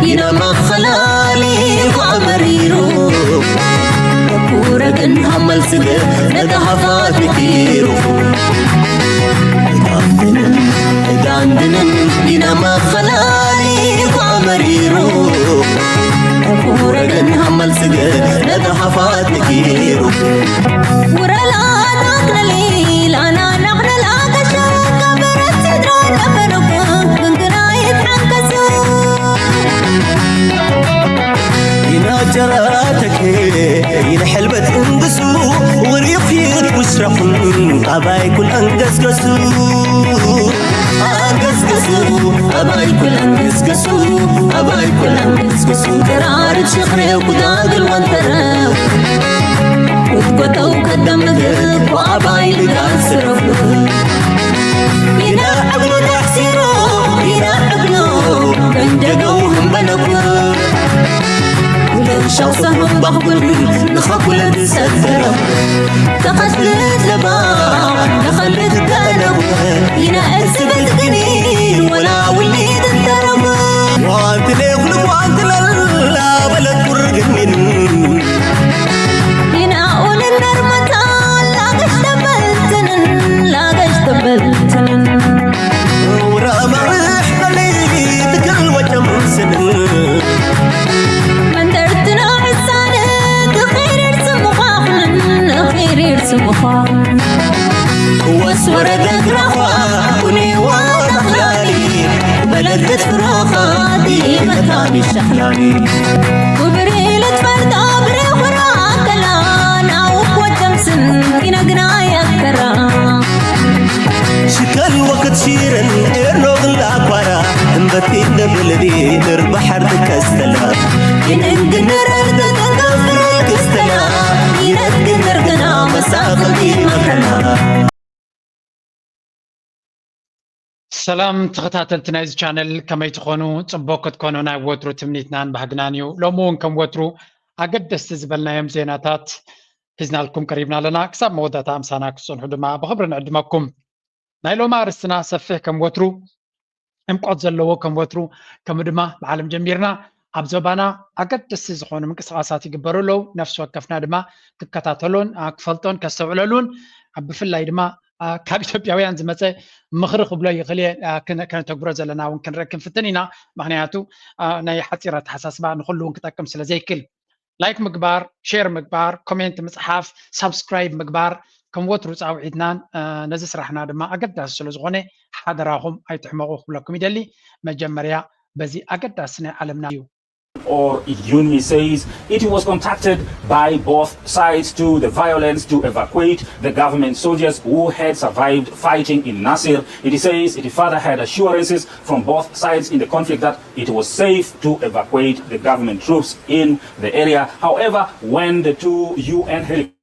ينما خلالي وعمريرو ورقن همال سجر ندهفات كيرو داندنن ينما خلالي وعمريرو ورقن همال سجر ندهفات كيرو ورلا نقنا ليل أنا نقنا لاقشا كبرت سدران أبنوك كنقنا يتعنكسو ينا جراتك ينحل بتنقسو وريقير وشرحن أباي كل أنقسقسو أنقسقسو أباي كل أنقسقسو أباي كل أنقسقسو قرار شخري وقداق الوانتراو وتقطو قدام لقب وأباي لقاسرو ينا عقلو تحسيرو ينا عقلو بندقوهم بنقو شخصهم بقبل نخبل نسدرو تقتلت لباع دخلت دانو ينا أرسبت غنين ولا وليد الدرب وانت ليغلب وانت للا بلد برغنين ينا أقول النرمتان لا قشتبلتن ورا مريح قليل كل وجم سنن وسوردك رخا كوني وانا خلالي بلدت فراخا دي مكاني الشحلاني وبريلة فرد أبري وراك لانا وقوة سن ينقنا يكرا شكل وقت شيرن إرنوغ الأكبارا انبتين بلدي نربحر تكستلا ينقنر ارتدقفر الكستلا ينقنر قنا مساقدي مكرنا سلام تخطاتلت نايز channel كما يتخونو صبوكت كونو ناي وترو تمنيتنان بحقنانيو لومون كم وترو أقدس تزبلنا يم زيناتات حزنا لكم قريبنا لنا كساب مودة أمسانا كسون حدما بخبرنا عدمكم نايلو مارسنا سفه كم وترو امقعد زلوو كم وترو كم دما بعالم جميرنا أبزوبانا أقدس تزخونو من كسغاساتي قبرولو نفس وكفنا دما ككتاتلون كفلتون كستوعللون بفلاي دما كاب ኢትዮጵያውያን ዝመፀ ምኽሪ ክብሎ ይኽእል ከነተግብሮ ዘለና እውን ክንረክብ ፍትኒና ምክንያቱ ናይ ሓፂረ ተሓሳስባ ንኩሉ እውን ክጠቅም ስለ ዘይክል ላይክ ምግባር ሼር ምግባር ኮሜንት ምፅሓፍ ሳብስክራይብ ምግባር ከም ወትሩ ፃውዒትናን ነዚ ስራሕና ድማ ኣገዳሲ ስለ ዝኾነ ሓደራኹም ኣይትሕመቑ ክብለኩም ይደሊ መጀመርያ በዚ ኣገዳሲ ናይ ዓለምና እዩ or UNMI says it was contacted by both sides to the violence to evacuate the government soldiers who had survived fighting in Nasir. It says it further had assurances from both sides in the conflict that it was safe to evacuate the government troops in the area. However, when the two UN helicopters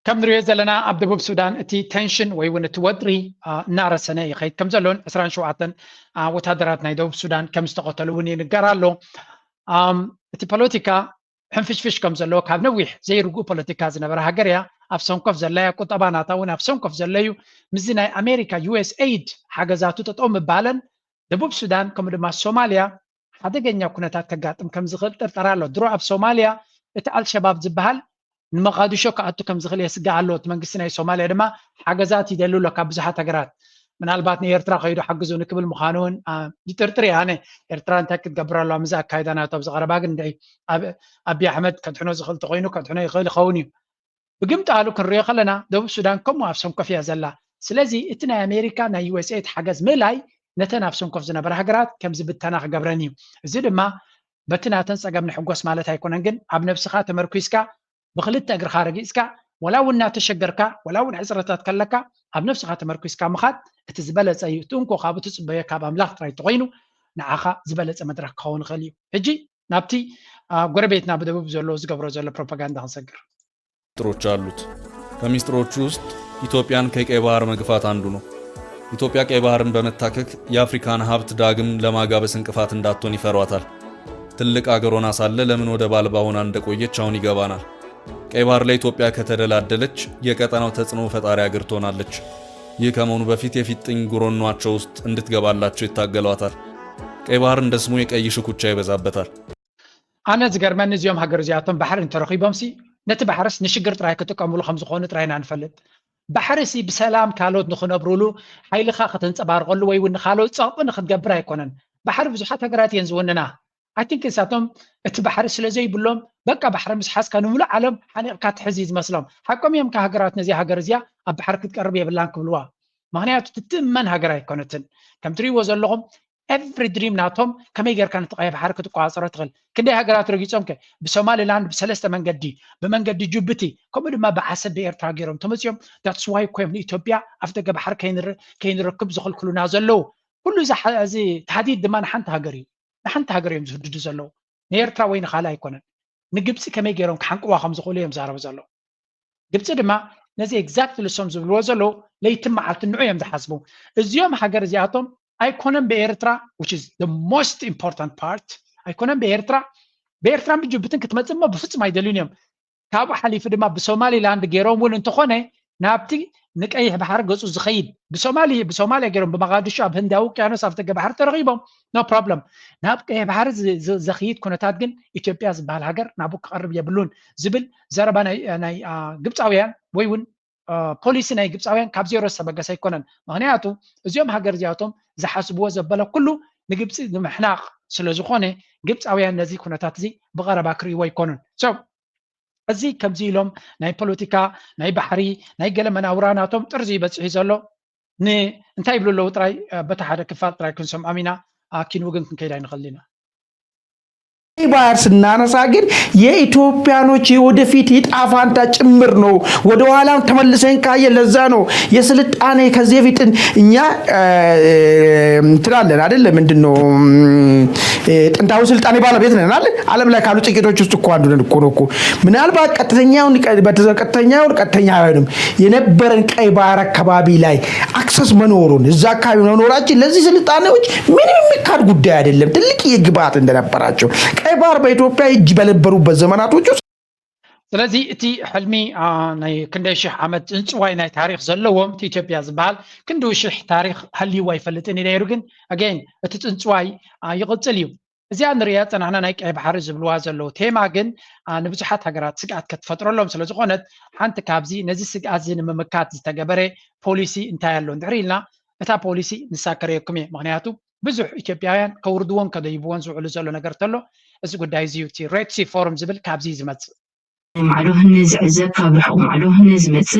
كم نريد زلنا عبد بوب السودان اتي تنشن ويون توتري نار السنة يخيط كم زلون اسران شوعتن وتهدرات نايدوب السودان كم استقتلوني نقرالو እቲ ፖለቲካ ሕንፍሽፍሽ ከም ዘሎ ካብ ነዊሕ ዘይርጉ ፖለቲካ ዝነበረ ሃገርያ ኣብ ሰንኮፍ ዘለያ ቁጠባናታ እውን ኣብ ሰንኮፍ ዘለዩ ምዚ ናይ ኣሜሪካ USAID ሓገዛቱ ተጠም ባለን ደቡብ ሱዳን ከም ድማ ሶማልያ ሓደገኛ ኩነታት ከጋጥም ከም ዝኽእል ጥርጠራ ኣሎ ድሮ ኣብ ሶማልያ እቲ አልሸባብ ዝበሃል ንመቃዲሾ ከኣቱ ከም ዝኽእል የስጋዕ ኣሎ እቲ መንግስቲ ናይ ሶማልያ ድማ ሓገዛት ይደልሎ ካብ ብዙሓት ሃገራት ምናልባት ንኤርትራ ከይዱ ሓግዙ ንክብል ምዃኑን ይጥርጥር ያነ ኤርትራ እንታይ ክትገብር ኣለዋ ምዛ ኣካይዳናቶ ኣብ ዝቐረባ ግን እንታይ ኣብይ ኣሕመድ ከድሕኖ ዝኽእል ተኮይኑ ከድሕኖ ይኽእል ይኸውን እዩ ብግምጣሉ ክንሪኦ ከለና ደቡብ ሱዳን ከምኡ ኣብ ሰንኮፍ እያ ዘላ ስለዚ እቲ ናይ ኣሜሪካ ናይ USAID ሓገዝ ምላይ ነተን ኣብ ሰንኮፍ ዝነበረ ሃገራት ከም ዝብተና ክገብረን እዩ እዚ ድማ በቲ ናተን ፀገም ንሕጎስ ማለት ኣይኮነን ግን ኣብ ነብስኻ ተመርኩስካ ብክልተ እግርኻ ረጊፅካ ወላ እውን እናተሸገርካ ወላ እውን ዕፅረታት ከለካ ኣብ ነብስኻ ተመርኩስካ ምኻድ እቲ ዝበለፀ እዩ ትንኮ ካብ ትፅበየ ካብ ኣምላኽ ጥራይ ተኮይኑ ንዓኻ ዝበለፀ መድረክ ክኸውን ይኽእል እዩ ሕጂ ናብቲ ጎረቤትና በደቡብ ዘሎ ዝገብሮ ዘሎ ፕሮፓጋንዳ ክንሰግር ሚስጥሮች አሉት ከሚስጥሮቹ ውስጥ ኢትዮጵያን ከቀይ ባህር መግፋት አንዱ ነው ኢትዮጵያ ቀይ ባህርን በመታከክ የአፍሪካን ሀብት ዳግም ለማጋበስ እንቅፋት እንዳትሆን ይፈሯታል ትልቅ አገር ሆና ሳለ ለምን ወደ ባልባ ሆና እንደቆየች አሁን ይገባናል ቀይ ባህር ላይ ኢትዮጵያ ከተደላደለች የቀጠናው ተጽዕኖ ፈጣሪ አገር ትሆናለች ይህ ከመሆኑ በፊት የፊጥኝ ጉሮኗቸው ውስጥ እንድትገባላቸው ይታገሏታል ቀይ ባህር እንደ ስሙ የቀይ ሽኩቻ ይበዛበታል أنا زغرمن زيوم هاجر زياتهم بحر انترخيبهم سي نت بحرس نشجر تراي كتقاملو خمس خونه تراينا نفلت بحرسي بسلام كالوت نخنبرولو حيلخا ختنصبارقلو ወይ ውን ካልኦት ጻብን ክትገብር ኣይኮነን بحر ብዙሓት ሃገራት የንዝወንና I think እሳቶም እቲ بحر ስለዘይ ብሎም በቃ بحر ምስሓስ ካንሙሉ ዓለም ሓኒቕካ ትሕዚ ዝመስሎም ሓቆም እዮም ከሃገራት ነዚ ሃገር እዚያ ኣብ بحر ክትቀርብ የብላን ክብልዋ ምክንያቱ ትትመን ሃገር ኣይኮነትን ከም ትሪዎ ዘለኹም every dream ናቶም ከመይ ጌርካ ንተቀይ بحر ክትቋፅሮ ትኽእል ክንደይ ሃገራት ረጊጾም ከ በሶማሊላንድ በሰለስተ መንገዲ በመንገዲ ጅቡቲ ከምኡ ድማ በዓሰብ በኤርትራ ገይሮም ተመጽዮም that's why ኮይም ኢትዮጵያ ኣፍደገ بحر ከይንረክብ ዝኽልክሉና ዘለው ኩሉ እዚ ተሃዲድ ድማ ንሓንቲ ሃገር እዩ ንሓንቲ ሃገር እዮም ዝህድዱ ዘለው ንኤርትራ ወይ ንኻልእ ኣይኮነን ንግብፂ ከመይ ጌሮም ክሓንቅዋ ከም ዝኽእሉ እዮም ዛረቡ ዘለው ግብፂ ድማ ነዚ ኤግዛክትሊ ሶም ዝብልዎ ዘለው ለይትን መዓልትን ንዑ እዮም ዝሓስቡ እዚኦም ሃገር እዚኣቶም ኣይኮነን በኤርትራ which is the most important part ኣይኮነን በኤርትራ ብጅቡትን ክትመጽም በፍጹም አይደሉን እዮም ካብኡ ሓሊፉ ድማ በሶማሊላንድ ገይሮም ውን እንተኾነ ናብቲ ንቀይሕ بحر ገጹ ዝኸይድ በሶማሊያ ገይሮም በመጋዲሾ ኣብ ህንዳዊ ውቅያኖስ ኣፍደገ بحر ተረኺቦም no problem ናብ ቀይሕ بحر ዘኽይድ ኩነታት ግን ኢትዮጵያ ዝበሃል ሃገር ናብኡ ክቐርብ የብሉን ዝብል ዘረባ ናይ ግብፃውያን ወይ ውን ፖሊሲ ናይ ግብፃውያን ካብ ዜሮ ዝተበገሰ ኣይኮነን ምክንያቱ እዚኦም ሃገር እዚኣቶም ዝሓስብዎ ዘበለ ኩሉ ንግብፂ ንምሕናቕ ስለዝኾነ ግብፃውያን ነዚ ኩነታት እዚ ብቐረባ ክርእይዎ ኣይኮኑን እዚ ከምዚ ኢሎም ናይ ፖለቲካ ናይ ባሕሪ ናይ ገለ መናውራናቶም ጥርዚ ይበፅሑ ዘሎ እንታይ ይብሉ ለው ጥራይ በታ ሓደ ክፋል ጥራይ ክንሰምዖም ኢና ኪንውግን ክንከይዳ ይንኽእል ኢና ባህር ስናነሳ ግን የኢትዮጵያኖች የወደፊት ጣፋንታ ጭምር ነው ወደ ኋላም ተመልሰን ካየ ለዛ ነው የስልጣኔ ከዚህ በፊት እኛ ትላለን አይደል ምንድነው ጥንታው ስልጣኔ ባለቤት ነን አይደል ዓለም ላይ ካሉ ጥቂቶች ውስጥ እኮ አንዱ ነን እኮ ምናልባት ቀጥተኛው አይደለም የነበረን ቀይ ባህር አካባቢ ላይ አክሰስ መኖሩን እዛ አካባቢ መኖራችን ለዚህ ስልጣኔዎች ምንም የሚካድ ጉዳይ አይደለም ትልቅ የግብአት እንደነበራቸው ቀይ ባህር በኢትዮጵያ እጅ በነበሩበት ዘመናቶች ስለዚህ እቲ ሕልሚ ናይ ክንደይ ሽሕ ዓመት እንጽዋይ ናይ ታሪክ ዘለዎም ኢትዮጵያ ዝበሃል ክንደይ ሽሕ ታሪክ ሃልይዋ ይፈልጥን ነይሩ ግን again እቲ ጽንጽዋይ ይቕጽል እዩ እዚኣ ንሪያ ፀናሕና ናይ ቀይ ባህር ዝብልዋ ዘለው ቴማ ግን ንብዙሓት ሃገራት ስግኣት ከተፈጥረሎም ስለዝኾነት ሓንቲ ካብዚ ነዚ ስግኣት ንምምካት ዝተገበረ ፖሊሲ እንታይ ኣሎ እንድሕር ኢልና እታ ፖሊሲ ንሳከረየኩም እየ ምክንያቱ ብዙሕ ኢትዮጵያውያን ከውርድዎም ከደይብዎን ዝውዕሉ ዘሎ ነገር ተሎ እዚ ጉዳይ እዚ እቲ ሬድ ሲ ፎረም ዝብል ካብዚ ዝመጽእ معلوه نزعزب كابرحو معلوه نزمت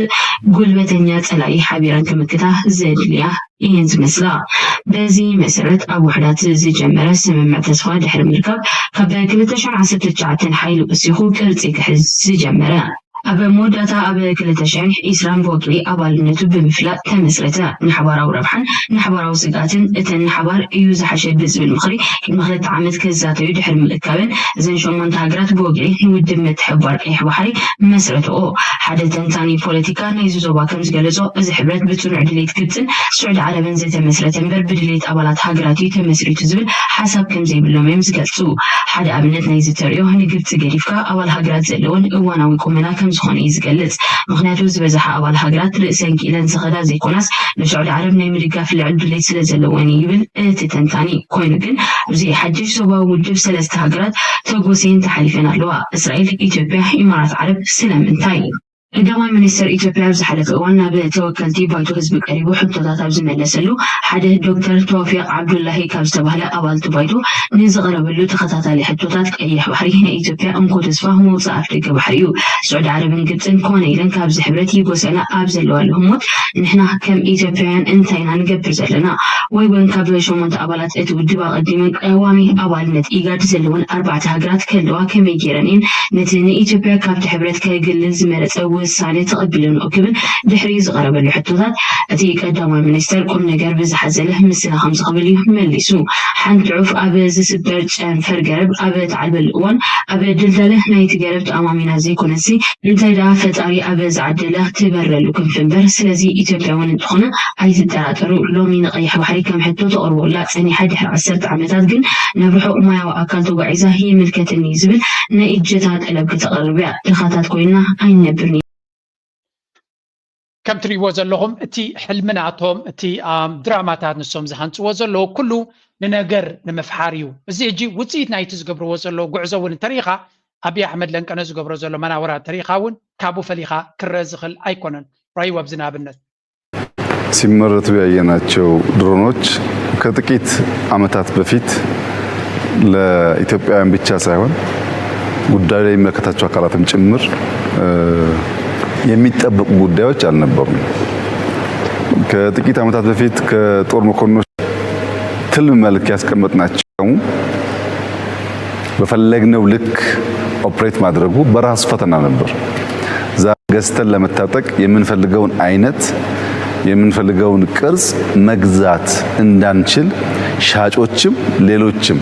قلبتنيا تلاقي حبيران كمكتا زادليا ينز مسلا بزي مسرت أبو حدات زي جمرة سممع تسوى دحر مركب قبل كلتشان عسبت تجعتن حيلو بسيخو كرتيك حز زي جمرة أبا مودتا أبا كلتشان إسلام بوكلي أبالنتو بمفلا تمسرتا نحبارو ربحان نحبارو سقاتن اتن نحبار يوز حشد بزب المخري المخلط عمد كزاتو يدحر ملكابن زين شو من تاقرات بوكلي نودم تحبار ايح بحري مسرتو حدا تنتاني بوليتيكا نيزو زوبا كمز قلزو ازي حبرات بتون عدليت كبتن سعود عربن زي تمسرتن بر بدليت أبالات هاقراتي تمسرتو زبل حسب كم زي بلو ميمز قلتو حدا أبنت نيزي تريو هني قبت قريفكا أول هاقرات زلون اوانا ويكومنا كم زخوني يزقلت مخناتو زبزح أول هاقرات رئيسان كيلان زغدا زي كوناس لسعود عرب نيمريكا في العدو ليت سلزلواني يبل تتنتاني كوينوكن بزي حجج صوبا وجب سلست هاقرات توقوسين تحالفين أرلوا إسرائيل إثيوبيا إمارات عرب سلام انتاي قدام منستر إثيوبيا بزحلف وانا بتوكلتي بايتو حزب قريبو حطوطات ابز ملسلو حدا دكتور توفيق عبد الله كابز تبهلا أبالت بايتو نزغربلو تخطاطالي حطوطات أيح بحري هنا إثيوبيا أمكو تسفاهم وصاف دك بحريو سعود عرب قبتن كون إيلان كابز حبرتي يقوسنا أبزلو الهموت نحنا كم إثيوبيان انتينا نقبر زلنا ويبن كابلشو منت أبالات اتودبا قديمن قوامي أبالنت إيقاد زلون 4 هاقرات كلوا كمي جيرانين نتن إثيوبيا كابت حبرت كيقل زمرت وسالي تقبلون أكبر دحريز غرب الحطوطات أتي قدام المنستر قم نجار بزحزله مثل 5 قبلي ملسو حنتعوف أبز سبر جان فرقرب أبد علب الأول أبد دلدله نايت جربت أمامنا زي كونسي انت دافت أري أبز عدله تبرلكم فنبر سلزي إثيوبيا وندخنا عايز التراترو لو من قيح بحري كم حطوط أو لا ثاني حد 10 عمتات جن نبرحوا ما وأكلتوا وعزة هي ملكة النيزبل نيجتات ألبك تقربها الخطات كوينا أين نبرني كم تريوا زلهم تي حلمناتهم تي دراماتات نسوم زهانت وزلو كله ንነገር ንምፍሓርዩ እዚ እጂ ውፅኢት ናይቲ ዝገብርዎ ዘሎ ጉዕዞ እውን ተሪኻ ኣብይ ኣሕመድ ለንቀነ ዝገብሮ ዘሎ መናወራ ተሪኻ እውን ካብኡ ፈሊኻ ክረአ ዝኽእል ኣይኮነን ራይ ወብዝ ንኣብነት ሲመረቱ ያየናቸው ድሮኖች ከጥቂት ዓመታት በፊት ለኢትዮጵያውያን ብቻ ሳይሆን ጉዳዩ ላይ የሚመለከታቸው አካላትም ጭምር የሚጠበቁ ጉዳዮች አልነበሩም። ከጥቂት ዓመታት በፊት ከጦር መኮንኖች ትልም መልክ ያስቀመጥናቸው በፈለግነው ልክ ኦፕሬት ማድረጉ በራሱ ፈተና ነበር። ዛሬ ገዝተን ለመታጠቅ የምንፈልገውን አይነት የምንፈልገውን ቅርጽ መግዛት እንዳንችል ሻጮችም ሌሎችም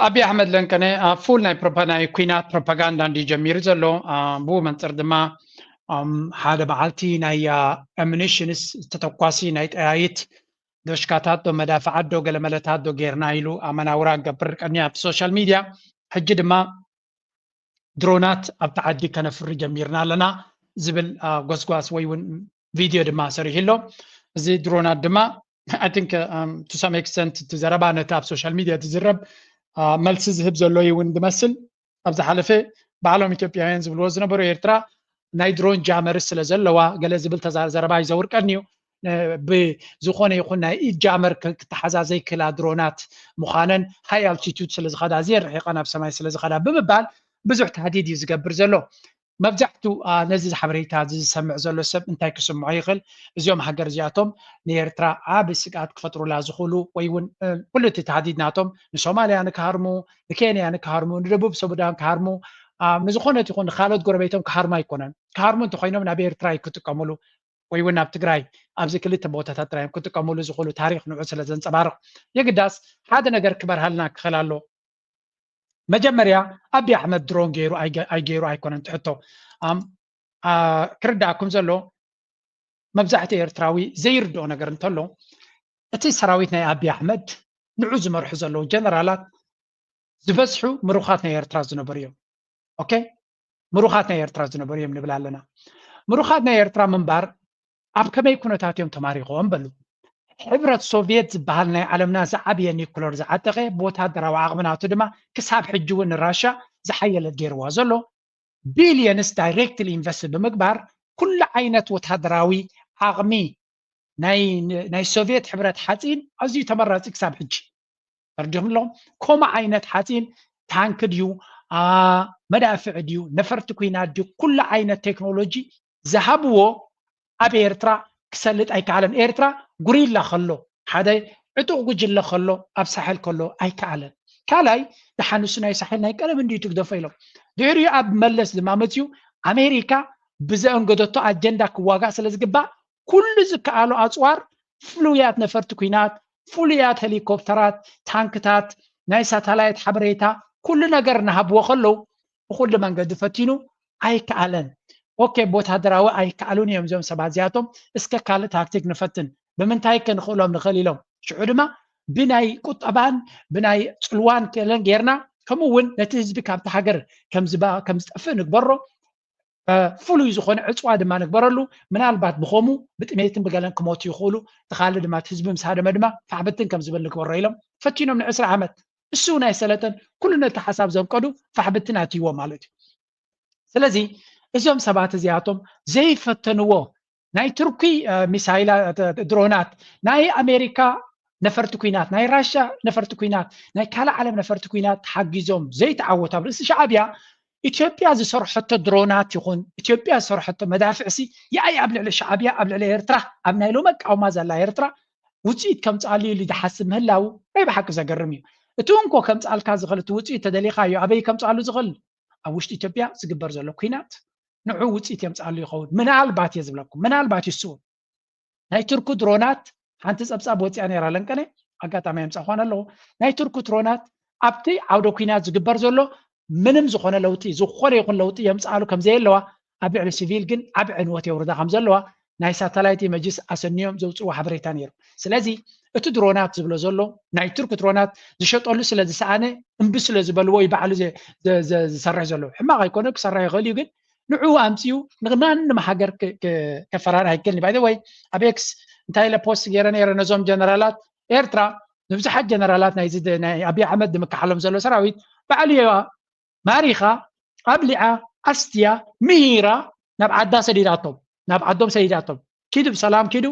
ኣብይ ኣሕመድ ለንቀነ ፉል ናይ ኩናት ፕሮፓጋንዳ እንዲጀሚር ዘሎ ብኡ መንፅር ድማ ሓደ መዓልቲ ናይ ኣሚኒሽንስ ተተኳሲ ናይ ጠያይት ዶሽካታት ዶ መዳፍዓት ዶ ገለመለታት ዶ ጌርና ኢሉ ኣመናውራ ገብር ቀኒ ኣብ ሶሻል ሚድያ ሕጂ ድማ ድሮናት ኣብ ተዓዲ ከነፍሪ ጀሚርና ኣለና ዝብል ጎስጓስ ወይ እውን ቪድዮ ድማ ሰሪሕ ኣሎ እዚ ድሮናት ድማ I think to some extent ትዘረባ ነቲ ኣብ ሶሻል ሚድያ ትዝረብ መልሲ ዝህብ ዘሎ ይውን ዝመስል ኣብ ዝሓለፈ ባዕሎም ኢትዮጵያውያን ዝብልዎ ዝነበሩ ኤርትራ ናይ ድሮን ጃመርስ ስለ ዘለዋ ገለ ዝብል ተዘረባ ይዘውርቀኒ እዩ ብዝኾነ ይኹን ናይ ኢድ ጃመር ክትሓዛዘይ ክላ ድሮናት ምዃነን ሃይ ኣልቲቱድ ስለ ዝኸዳ እዚአን ርሒቐን ኣብ ሰማይ ስለ ዝኸዳ ብምባል ብዙሕ ተሃዲድ እዩ ዝገብር ዘሎ መብዛሕትኡ ነዚ ሓበሬታ ዝሰምዕ ዘሎ ሰብ እንታይ ክስምዖ ይኽእል እዚኦም ሃገር እዚኣቶም ንኤርትራ ዓብ ስጋት ክፈጥሩላ ዝኽእሉ ወይ እውን ኩሉ እቲ ተሃዲድናቶም ንሶማልያ ንክሃርሙ ንኬንያ ንክሃርሙ ንደቡብ ሱዳን ክሃርሙ ንዝኾነት ይኹን ንካልኦት ጎረቤቶም ክሃርሙ ኣይኮነን ክሃርሙ እንተኮይኖም ናብ ኤርትራ ይክጥቀምሉ ወይ እውን ናብ ትግራይ ኣብዚ ክልተ ቦታታት ጥራዮም ክጥቀምሉ ዝኽእሉ ታሪክ ንዑ ስለ ዘንፀባርቕ የግዳስ ሓደ ነገር ክበርሃልና ክኽእል ኣሎ መጀመርያ ኣብይ ኣሕመድ ድሮን ገይሩ ኣይገይሩ ኣይኮነን ትሕቶ ክርዳእኩም ዘሎ መብዛሕትኡ ኤርትራዊ ዘይርድኦ ነገር እንተሎ እቲ ሰራዊት ናይ ኣብይ ኣሕመድ ንዑ ዝመርሑ ዘለዉ ጀነራላት ዝበዝሑ ምሩኻት ናይ ኤርትራ ዝነበሩ እዮም ኦኬ ምሩኻት ናይ ኤርትራ ዝነበሩ እዮም ንብል ኣለና ምሩኻት ናይ ኤርትራ ምንባር ኣብ ከመይ ኩነታት እዮም ተማሪኾም በሉ ሕብረት ሶቪየት ዝበሃል ናይ ዓለምና ዝዓብየ ኒኩለር ዝዓጠቐ ብወታደራዊ ዓቕምናቱ ድማ ክሳብ ሕጂ እውን ራሻ ዝሓየለት ገይርዋ ዘሎ ቢልየንስ ዳይሬክትሊ ኢንቨስት ብምግባር ኩሉ ዓይነት ወታደራዊ ዓቕሚ ናይ ሶቪየት ሕብረት ሓፂን ኣዝዩ ተመራፂ ክሳብ ሕጂ ተርዲኹም ኣለኹም ከምኡ ዓይነት ሓፂን ታንክ ድዩ መዳፍዕ ድዩ ነፈርቲ ኩናት ድዩ ኩሉ ዓይነት ቴክኖሎጂ ዝሃብዎ ኣብ ኤርትራ ክሰልጥ ኣይከኣለን ኤርትራ ጉሪላ ከሎ ሓደ ዕጡቕ ጉጅለ ከሎ ኣብ ሳሕል ከሎ ኣይከኣለን ካልኣይ ድሓንሱ ናይ ሳሕል ናይ ቀደም እንዲቱ ክደፈ ኢሎም ድሕሪኡ ኣብ መለስ ድማ መፅዩ ኣሜሪካ ብዘአንገደቶ ኣጀንዳ ክዋጋእ ስለ ዝግባእ ኩሉ ዝከኣሎ ኣፅዋር ፍሉያት ነፈርቲ ኩናት ፍሉያት ሄሊኮፕተራት ታንክታት ናይ ሳተላይት ሓበሬታ ኩሉ ነገር እናሃብዎ ከለዉ ብኩሉ መንገዲ ፈቲኑ ኣይከኣለን ኦኬ ቦታደራዊ ኣይከኣሉን እዮም እዞም ሰባት እዚኣቶም እስከ ካልእ ታክቲክ ንፈትን ብምንታይ ክንኽእሎም ንኽእል ኢሎም ሽዑ ድማ ብናይ ቁጠባን ብናይ ፅልዋን ከለን ጌርና ከምኡ እውን ነቲ ህዝቢ ካብቲ ሃገር ከም ዝጠፍእ ንግበሮ ፍሉይ ዝኾነ ዕፅዋ ድማ ንግበረሉ ምናልባት ብኸምኡ ብጥሜትን ብገለን ክሞቱ ይኽእሉ ተኻልእ ድማ እቲ ህዝቢ ምስ ሃደመ ድማ ፋሕብትን ከም ዝብል ንግበሮ ኢሎም ፈቲኖም ን20 ዓመት እሱ ናይ ሰለጠን ኩሉ ነቲ ሓሳብ ዘንቀዱ ፋሕብትን ኣትይዎ ማለት እዩ ስለዚ እዞም ሰባት እዚኣቶም ዘይፈተንዎ ናይ ቱርኪ ሚሳይላ ድሮናት ናይ ኣሜሪካ ነፈርቲ ኩናት ናይ ራሻ ነፈርቲ ኩናት ናይ ካልእ ዓለም ነፈርቲ ኩናት ሓጊዞም ዘይተዓወቱ ኣብ ርእሲ ሻዕብያ ኢትዮጵያ ዝሰርሐቶ ድሮናት ይኹን ኢትዮጵያ ዝሰርሐቶ መዳፍዕሲ የኣይ ኣብ ልዕሊ ሻዕብያ ኣብ ልዕሊ ኤርትራ ኣብ ናይ ሎሚ ኣቃውማ ዘላ ኤርትራ ውፅኢት ከምፃሉ ኢሉ ዝሓስብ ምህላው ናይ ብሓቂ ዘገርም እዩ እቲ እንኮ ከምፃልካ ዝኽእል እቲ ውፅኢት ተደሊኻዮ ኣበይ ከምፃሉ ዝኽእል ኣብ ውሽጢ ኢትዮጵያ ዝግበር ዘሎ ኩናት ንዑ ውፅኢት የምፃሉ ይኸውን ምናልባት እየ ዝብለኩም ምናልባት ይስኡ ናይ ቱርክ ድሮናት ሓንቲ ፀብፃብ ወፂኣ ነይራ ለንቀነ ኣጋጣሚ የምፃእ ኾነ ኣለዎ ናይ ቱርክ ድሮናት ኣብቲ ዓውደ ኩናት ዝግበር ዘሎ ምንም ዝኾነ ለውጢ ዝኾነ ይኹን ለውጢ የምፃሉ ከም ዘየለዋ ኣብ ልዕሊ ሲቪል ግን ዓብ ዕንወት የውርዳ ከም ዘለዋ ናይ ሳተላይት ኢሜጅስ ኣሰኒዮም ዘውፅዎ ሓበሬታ ነይሩ ስለዚ እቲ ድሮናት ዝብሎ ዘሎ ናይ ቱርክ ድሮናት ዝሸጠሉ ስለ ዝሰኣነ እምቢ ስለ ዝበልዎ እዩ ባዕሉ ዝሰርሕ ዘሎ ሕማቕ ኣይኮነ ክሰርሕ ይኽእል እዩ ግን ንዑ ኣምፅኡ ንማንም ሃገር ከፈራር ኣይክእልኒ ባይ ዘ ወይ ኣብ ኤክስ እንታይ ኢለ ፖስት ገይረ ነይረ ነዞም ጀነራላት ኤርትራ ንብዙሓት ጀነራላት ናይ ኣብይ ኣሕመድ ድምክሓሎም ዘሎ ሰራዊት ባዕልየዋ ማሪኻ ኣብሊዓ ኣስትያ ምሂራ ናብ ዓዳ ሰዲዳቶም ናብ ዓዶም ሰዲዳቶም ኪዱ ብሰላም ኪዱ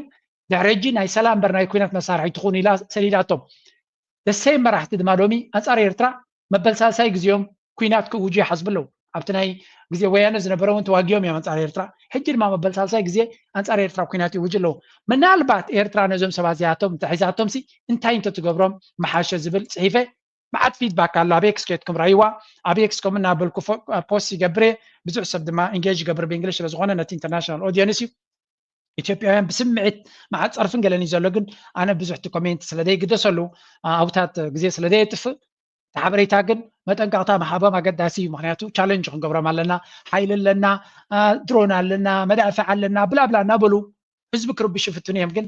ድሕሪ ሕጂ ናይ ሰላም በር ናይ ኩናት መሳርሒ ትኹን ኢላ ሰዲዳቶም ደሰይ መራሕቲ ድማ ሎሚ ኣንጻር ኤርትራ መበልሳሳይ ግዜኦም ኩናት ክውጁ ይሓስብለው ኣብቲ ናይ ግዜ ወያነ ዝነበረ እውን ተዋጊኦም እዮም ኣንጻር ኤርትራ ሕጂ ድማ መበልሳሳይ ግዜ ኣንጻር ኤርትራ ኩናት ይውጁ ኣለው ምናልባት ኤርትራ ነዞም ሰባት እዚኣቶም እንተሒዛቶም እንታይ እንተትገብሮም መሓሸ ዝብል ፅሒፈ መዓት ፊድባክ ኣሎ ኣብ ኤክስ ከትኩም ራይዋ ኣብ ኤክስ ከም እናበልኩ ፖስት ይገብር ብዙሕ ሰብ ድማ ኢንጌጅ ይገብር ብእንግሊሽ ስለዝኾነ ነቲ ኢንተርናሽናል ኦዲየንስ እዩ ኢትዮጵያውያን ብስምዒት መዓት ፀርፍን ገለን እዩ ዘሎ ግን ኣነ ብዙሕቲ ኮሜንት ስለዘይግደሰሉ ኣውታት ግዜ ስለዘየጥፍእ ሓበሬታ ግን መጠንቀቕታ ማሓቦም ኣገዳሲ እዩ ምክንያቱ ቻሌንጅ ክንገብሮም ኣለና ሓይሊ ኣለና ድሮን ኣለና መዳፍዕ ኣለና ብላብላ እናበሉ ህዝቢ ክርብሽ ይፍትኑ እዮም ግን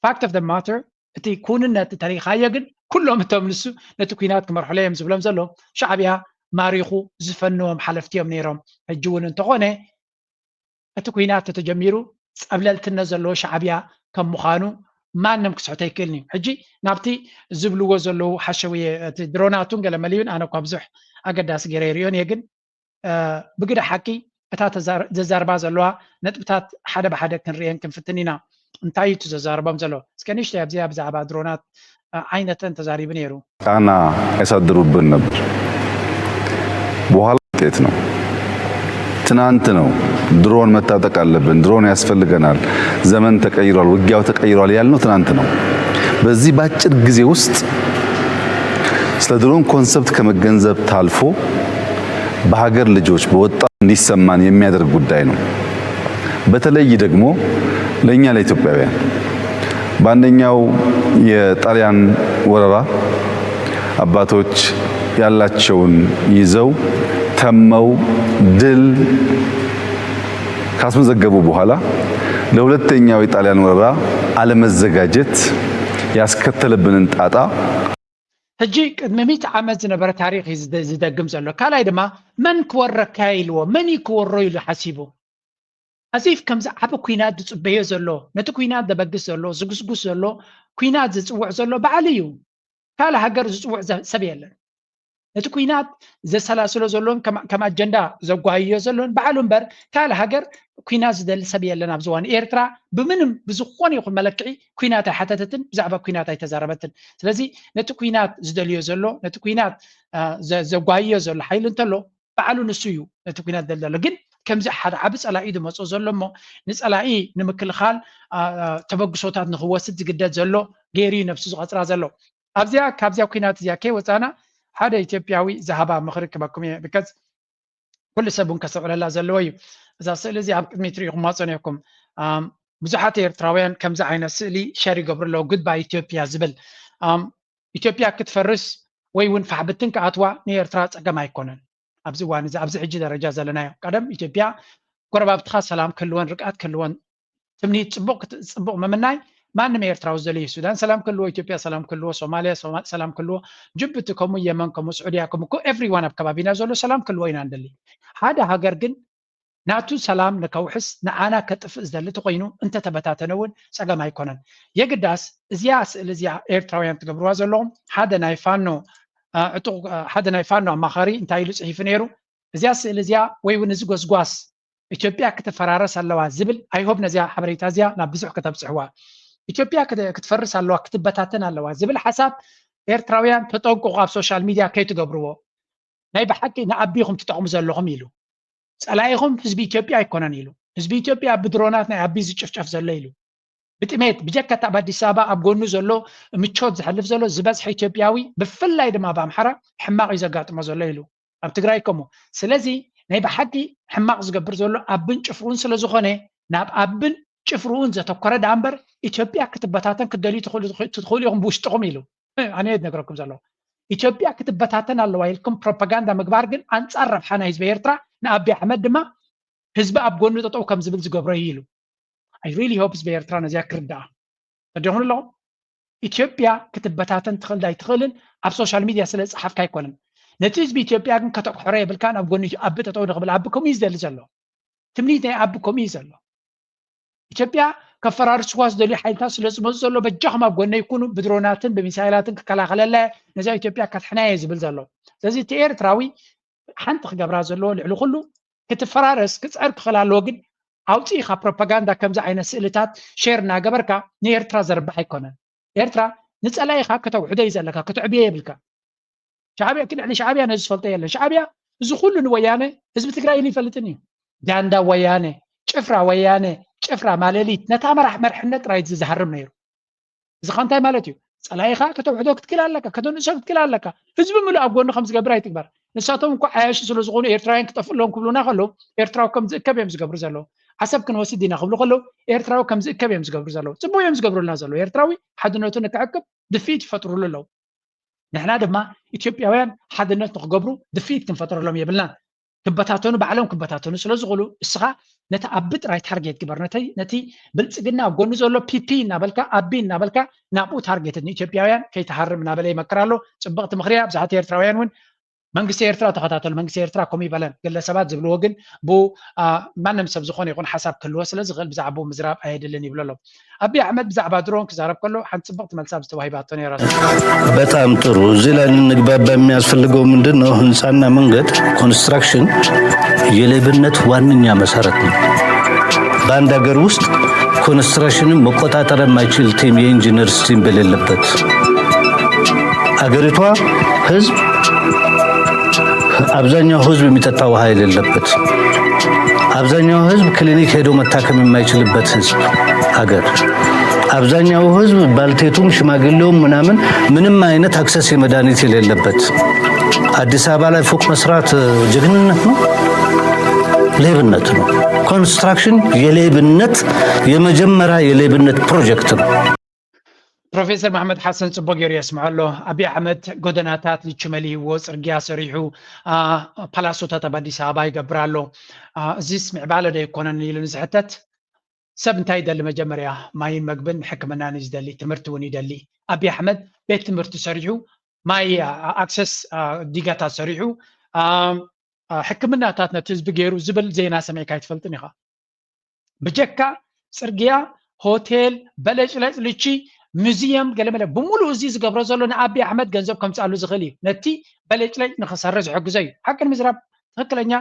ፋክት ኦፍ ደ ማተር እቲ ኩንነት ተሪኻዮ ግን ኩሎም እቶም ንሱ ነቲ ኩናት ክመርሕሎ እዮም ዝብሎም ዘሎ ሻዕብያ ማሪኹ ዝፈንዎም ሓለፍቲዮም ነይሮም ሕጂ እውን እንተኾነ እቲ ኩናት ተጀሚሩ ፀብለልትነት ዘለዎ ሻዕብያ ከም ምዃኑ ማንም ክስሕቶ ኣይክእልኒ ሕጂ ናብቲ ዝብልዎ ዘለው ሓሸውየ እቲ ድሮናቱን ገለመልዩን ኣነ እኳ ብዙሕ ኣገዳሲ ገይረ ይርዮን እየ ግን ብግዳ ሓቂ እታ ዘዛርባ ዘለዋ ነጥብታት ሓደ ብሓደ ክንርአን ክንፍትን ኢና እንታይ እዩ ዘዛርቦም ዘሎ እስከ ንእሽተይ ኣብዚኣ ብዛዕባ ድሮናት ዓይነተን ተዛሪቡ ነይሩ ጫና ያሳድሩብን ነበር በኋላ ውጤት ነው ትናንት ነው ድሮን መታጠቅ አለብን ድሮን ያስፈልገናል ዘመን ተቀይሯል ውጊያው ተቀይሯል ያልነው ትናንት ነው በዚህ ባጭር ጊዜ ውስጥ ስለ ድሮን ኮንሰፕት ከመገንዘብ ታልፎ በሀገር ልጆች በወጣት እንዲሰማን የሚያደርግ ጉዳይ ነው በተለይ ደግሞ ለኛ ለኢትዮጵያውያን በአንደኛው የጣሊያን ወረራ አባቶች ያላቸውን ይዘው ተመው ድል ካስመዘገቡ በኋላ ለሁለተኛው የጣሊያን ወረራ አለመዘጋጀት ያስከተለብንን ጣጣ ሕጂ ቅድሚ 100 ዓመት ዝነበረ ታሪክ ዝደግም ዘሎ ካልኣይ ድማ መን ክወረካ ኢልዎ መን ይክወሮ ኢሉ ሓሲቡ ኣዚፍ ከምዚ ዓበ ኩናት ዝፅበዮ ዘሎ ነቲ ኩናት ዘበግስ ዘሎ ዝጉስጉስ ዘሎ ኩናት ዝፅውዕ ዘሎ በዓል እዩ ካልእ ሃገር ዝፅውዕ ሰብ የለን ነቲ ኩናት ዘሰላስሎ ዘሎን ከም ኣጀንዳ ዘጓህዮ ዘሎን በዓሉ እምበር ካልእ ሃገር ኩናት ዝደሊ ሰብ የለን ኣብ ዝዋን ኤርትራ ብምንም ብዝኾነ ይኹን መለክዒ ኩናት ኣይሓተተትን ብዛዕባ ኩናት ኣይተዛረበትን ስለዚ ነቲ ኩናት ዝደልዮ ዘሎ ነቲ ኩናት ዘጓህዮ ዘሎ ሓይሊ እንተሎ በዓሉ ንሱ እዩ ነቲ ኩናት ደሊ ዘሎ ግን ከምዚ ሓደ ዓብ ፀላኢ ድመፆ ዘሎ እሞ ንፀላኢ ንምክልኻል ተበግሶታት ንክወስድ ዝግደድ ዘሎ ገይሩ ነፍሱ ዝቐፅራ ዘሎ ኣብዚያ ካብዚያ ኩናት እዚኣ ከይወፃና ሓደ ኢትዮጵያዊ ዝሃባ ምክሪ ክበኩም እየ ብከዝ ኩሉ ሰብ እውን ከስዕለላ ዘለዎ እዩ እዛ ስእሊ እዚ ኣብ ቅድሚት ሪኢኹም ማፀኒዕኩም ብዙሓት ኤርትራውያን ከምዚ ዓይነት ስእሊ ሸር ይገብሩ ኣለዉ ጉድባይ ኢትዮጵያ ዝብል ኢትዮጵያ ክትፈርስ ወይ እውን ፋሕብትን ክኣትዋ ንኤርትራ ፀገም ኣይኮነን ኣብዚ እዋን እዚ ኣብዚ ሕጂ ደረጃ ዘለናዮ ቀደም ኢትዮጵያ ጎረባብትኻ ሰላም ክህልወን ርቃት ክህልወን ትምኒት ፅቡቅ ምምናይ ማንም ኤርትራዊ ዘልዩ ሱዳን ሰላም ክህልዎ ኢትዮጵያ ሰላም ክህልዎ ሶማልያ ሰላም ክህልዎ ጅቡቲ ከምኡ የመን ከምኡ ስዑድያ ከምኡ ኤቭሪዋን ኣብ ከባቢና ዘሎ ሰላም ክህልዎ ኢና ንደሊ ሓደ ሃገር ግን ናቱ ሰላም ንከውሕስ ንዓና ከጥፍእ ዝደሊ ተኮይኑ እንተተበታተነ እውን ፀገም ኣይኮነን የግዳስ እዚኣ ስእሊ እዚኣ ኤርትራውያን ትገብርዋ ዘለኹም ሓደ ናይ ፋኖ ኣማኻሪ እንታይ ኢሉ ፅሒፉ ነይሩ እዚኣ ስእሊ እዚኣ ወይ እውን እዚ ጎስጓስ ኢትዮጵያ ክትፈራረስ ኣለዋ ዝብል ኣይሆብ ነዚያ ሓበሬታ እዚኣ ናብ ብዙሕ ከተብፅሕዋ ኢትዮጵያ ክትፈርስ ኣለዋ ክትበታተን ኣለዋ ዝብል ሓሳብ ኤርትራውያን ተጠንቅቁ ኣብ ሶሻል ሚድያ ከይትገብርዎ ናይ ብሓቂ ንዓቢኹም ትጠቕሙ ዘለኹም ኢሉ ፀላኢኹም ህዝቢ ኢትዮጵያ ኣይኮነን ኢሉ ህዝቢ ኢትዮጵያ ብድሮናት ናይ ዓቢ ዝጭፍጨፍ ዘሎ ኢሉ ብጥሜት ብጀካታ ኣብ ኣዲስ ኣበባ ኣብ ጎኑ ዘሎ ምቾት ዝሕልፍ ዘሎ ዝበዝሐ ኢትዮጵያዊ ብፍላይ ድማ ብኣምሓራ ሕማቕ እዩ ዘጋጥሞ ዘሎ ኢሉ ኣብ ትግራይ ከምኡ ስለዚ ናይ ብሓቂ ሕማቕ ዝገብር ዘሎ ኣብን ጭፍሩን ስለ ዝኾነ ናብ ኣብን ጭፍሩን ዘተኮረ ዳ እምበር ኢትዮጵያ ክትበታተን ክደልዩ ትኽእሉ ኢኹም ብውሽጥኹም ኢሉ ኣነ ነገረኩም ዘሎ ኢትዮጵያ ክትበታተን ኣለዋ ኢልኩም ፕሮፓጋንዳ ምግባር ግን ኣንጻር ረብሓ ናይ ህዝቢ ኤርትራ ንኣብይ ኣሕመድ ድማ ህዝቢ ኣብ ጎኑ ጠጠው ከም ዝብል ዝገብሮ እዩ ኢሉ I really hope ህዝቢ ኤርትራ ነዚያ ክርዳኣ ተደኹኑ ኣለኹም ኢትዮጵያ ክትበታተን ትኽእል ኣይትኽእልን ኣብ ሶሻል ሚድያ ስለ ዝፀሓፍካ ኣይኮነን ነቲ ህዝቢ ኢትዮጵያ ግን ከተቁሕሮ የብልካን ኣብ ጎኑ ኣቢ ጠጠው ንኽብል ኣቢ ከምኡ እዩ ዝደሊ ዘሎ ትምኒት ናይ ኣቢ ከምኡ እዩ ዘሎ ኢትዮጵያ كفرارسوا زدلي حيلتا سلازم زلو بجخ ما بغنا يكونوا بدروناتن بميسايلاتن ككلاخللا نزا إثيوبيا كتحنا يزبل زلو ስለዚ እቲ ኤርትራዊ ሓንቲ ክገብራ ዘለዎ ልዕሊ ኩሉ ክትፈራረስ ክፅዕር ክኽእል ኣለዎ ግን ኣውፂኢኻ ፕሮፓጋንዳ ከምዚ ዓይነት ስእልታት ሼር እናገበርካ ንኤርትራ ዘርባሕ ኣይኮነን ኤርትራ ንፀላኢኻ ከተውሕዶ እዩ ዘለካ ክትዕብዮ የብልካ ሻዕብያ ክልዕሊ ሻዕብያ ነዚ ዝፈልጦ የለን ሻዕብያ እዚ ኩሉ ንወያነ ህዝቢ ትግራይ ይፈልጥን እዩ ዳንዳ ወያነ ጭፍራ ወያነ ጭፍራ ማለሊት ነታ መራሕነት ጥራይ ዝሃርም ነይሩ እዚ ኸ እንታይ ማለት እዩ ፀላኢኻ ከተውሕዶ ክትክል ኣለካ ከተንእሶ ክትክል ኣለካ ህዝቢ ምሉእ ኣብ ጎኑ ከም ዝገብር ኣይትግበር ንሳቶም እኳ ሓያሽ ስለ ዝኾኑ ኤርትራውያን ክጠፍሎም ክብሉና ከለዉ ኤርትራዊ ከም ዝእከብ እዮም ዝገብሩ ዘለዉ ዓሰብ ክንወስድ ኢና ክብሉ ከለዉ ኤርትራዊ ከም ዝእከብ እዮም ዝገብሩ ዘለዉ ፅቡቅ እዮም ዝገብሩልና ዘለዉ ኤርትራዊ ሓድነቱ ንክዕቅብ ድፊት ይፈጥሩሉ ኣለዉ ንሕና ድማ ኢትዮጵያውያን ሓድነት ንክገብሩ ድፊት ክንፈጥረሎም የብልናን ክበታተኑ ባዕሎም ክበታተኑ ስለ ዝኽእሉ እስኻ ነቲ ኣብ ጥራይ ታርጌት ግበር ነቲ ብልፅግና ኣብ ጎኑ ዘሎ ፒፒ እናበልካ ኣቢ እናበልካ ናብኡ ታርጌት ኢትዮጵያውያን ከይተሃርም እናበለ ይመክር ኣሎ ፅብቕቲ ምኽርያ ብዙሓት ኤርትራውያን እውን መንግስቲ ኤርትራ ተኸታተሉ መንግስቲ ኤርትራ ከምኡ ይበለን ግለሰባት ዝብልዎ ግን ማንም ሰብ ዝኾነ ይኹን ሓሳብ ክህልዎ ስለ ዝኽእል ብዛዕባ ምዝራብ ኣየድልን ይብሉ ኣሎ አብይ አሕመድ ብዛዕባ ድሮን ክዛረብ ከሎ ሓንቲ ፅብቕቲ መልሳ ዝተዋሂባቶ ነይራ በጣም ጥሩ እዚህ ላይ እንግባባ የሚያስፈልገው ምንድን ነው ህንፃና መንገድ ኮንስትራክሽን የሌብነት ዋነኛ መሰረት ነው በአንድ ሀገር ውስጥ ኮንስትራክሽንን መቆጣጠር የማይችል ቲም የኢንጂነርስ ቲም በሌለበት አገሪቷ ህዝብ አብዛኛው ህዝብ የሚጠጣ ውሃ የሌለበት አብዛኛው ህዝብ ክሊኒክ ሄዶ መታከም የማይችልበት ህዝብ ሀገር አብዛኛው ህዝብ ባልቴቱም ሽማግሌውም ምንም አይነት አክሰስ የመድኃኒት የሌለበት አዲስ አበባ ላይ ፎቅ መስራት ጀግንነት ነው ሌብነት ነው ኮንስትራክሽን የሌብነት የመጀመሪያ የሌብነት ፕሮጀክት ነው ፕሮፌሰር መሐመድ ሓሰን ፅቡቅ ገይሩ የስምዖ ኣሎ አብይ አሕመድ ጎደናታት ልችመሊህዎ ፅርግያ ሰሪሑ ፓላሶታት ኣብ ኣዲስ ኣበባ ይገብር ኣሎ እዚስ ምዕባለ ዶ ይኮነን ኢሉ ንዝሕተት ሰብ እንታይ ይደሊ መጀመርያ ማይን መግብን ሕክምናን ይደሊ ትምህርቲ እውን ይደሊ አብይ አሕመድ ቤት ትምህርቲ ሰሪሑ ማይ ኣክሰስ ዲጋታት ሰሪሑ ሕክምናታት ነቲ ህዝቢ ገይሩ ዝብል ዜና ሰሚዕካ ይትፈልጥን ኢኻ ብጀካ ፅርግያ ሆቴል በለጭለጭ ልቺ ሙዚየም ገለመለ ብሙሉእ እዚ ዝገብሮ ዘሎ ንአብይ አሕመድ ገንዘብ ከምፃሉ ዝኽእል እዩ ነቲ በለጭለጭ ንኽሰርሕ ዝሕግዞ እዩ ሓቅን ምዝራብ ትክክለኛ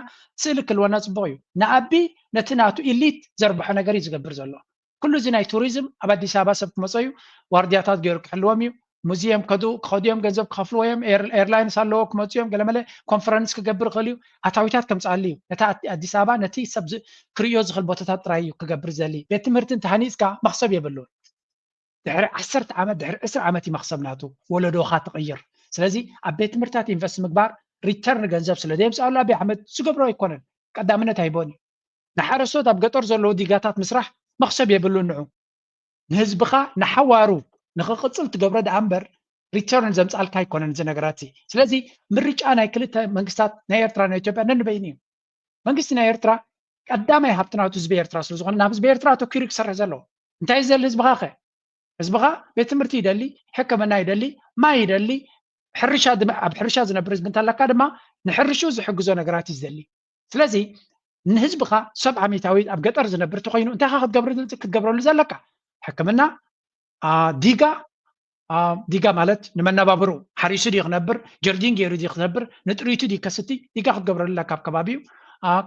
ስእሊ ክልወና ፅቡቅ እዩ ንአቢ ነቲ ናቱ ኢሊት ዘርብሖ ነገር እዩ ዝገብር ዘሎ ኩሉ እዚ ናይ ቱሪዝም ኣብ ኣዲስ ኣበባ ሰብ ክመፀ እዩ ዋርድያታት ገይሩ ክሕልዎም እዩ ሙዚየም ከኽዱ እዮም ገንዘብ ክኸፍልዎ እዮም ኤርላይንስ ኣለዎ ክመፁ እዮም ገለመለ ኮንፈረንስ ክገብር ክእል እዩ ኣታዊታት ከምፃሉ እዩ ነታ ኣዲስ ኣበባ ነቲ ሰብ ክርዮ ዝኽእል ቦታታት ጥራይ እዩ ክገብር ዘሊ ቤት ትምህርቲ እንተሃኒፅካ መክሰብ የብሉን ድሕሪ 10 ዓመት ድሕሪ 20 ዓመት ይመክሰብናቱ ወለዶኻ ትቕይር ስለዚ ኣብ ቤት ትምህርትታት ኢንቨስት ምግባር ሪተርን ገንዘብ ስለ ደምፃሉ አብይ አሕመድ ዝገብሮ ኣይኮነን ቀዳምነት ኣይቦኒ ንሓረስቶት ኣብ ገጠር ዘለዎ ዲጋታት ምስራሕ መክሰብ የብሉን ንዑ ንህዝብኻ ንሓዋሩ ንኽቕፅል ትገብሮ ዳ እምበር ሪተርን ዘምፃልካ ኣይኮነን እዚ ነገራት ስለዚ ምርጫ ናይ ክልተ መንግስታት ናይ ኤርትራ ናይ ኢትዮጵያ ነንበይኒ እዩ መንግስቲ ናይ ኤርትራ ቀዳማይ ሃብትናቱ ህዝቢ ኤርትራ ስለ ዝኾነ ናብ ህዝቢ ኤርትራ ተኪሩ ክሰርሕ ዘለዎ እንታይ ዘለ ህዝብኻ ኸ ህዝብኻ ቤት ትምህርቲ ይደሊ ሕክምና ይደሊ ማይ ይደሊ ሕርሻ ኣብ ሕርሻ ዝነብር ህዝቢ እንተለካ ድማ ንሕርሹ ዝሕግዞ ነገራት እዩ ዝደሊ ስለዚ ንህዝብኻ ሰብ ዓሚታዊ ኣብ ገጠር ዝነብር ተኮይኑ እንታይ ክትገብረሉ ዘለካ ሕክምና ዲጋ ማለት ንመነባብሩ ሓሪሱ ዲ ክነብር ጀርዲን ገይሩ ዲ ክነብር ንጥሪቱ ዲ ከስቲ ዲጋ ክትገብረሉ ለካ ኣብ ከባቢኡ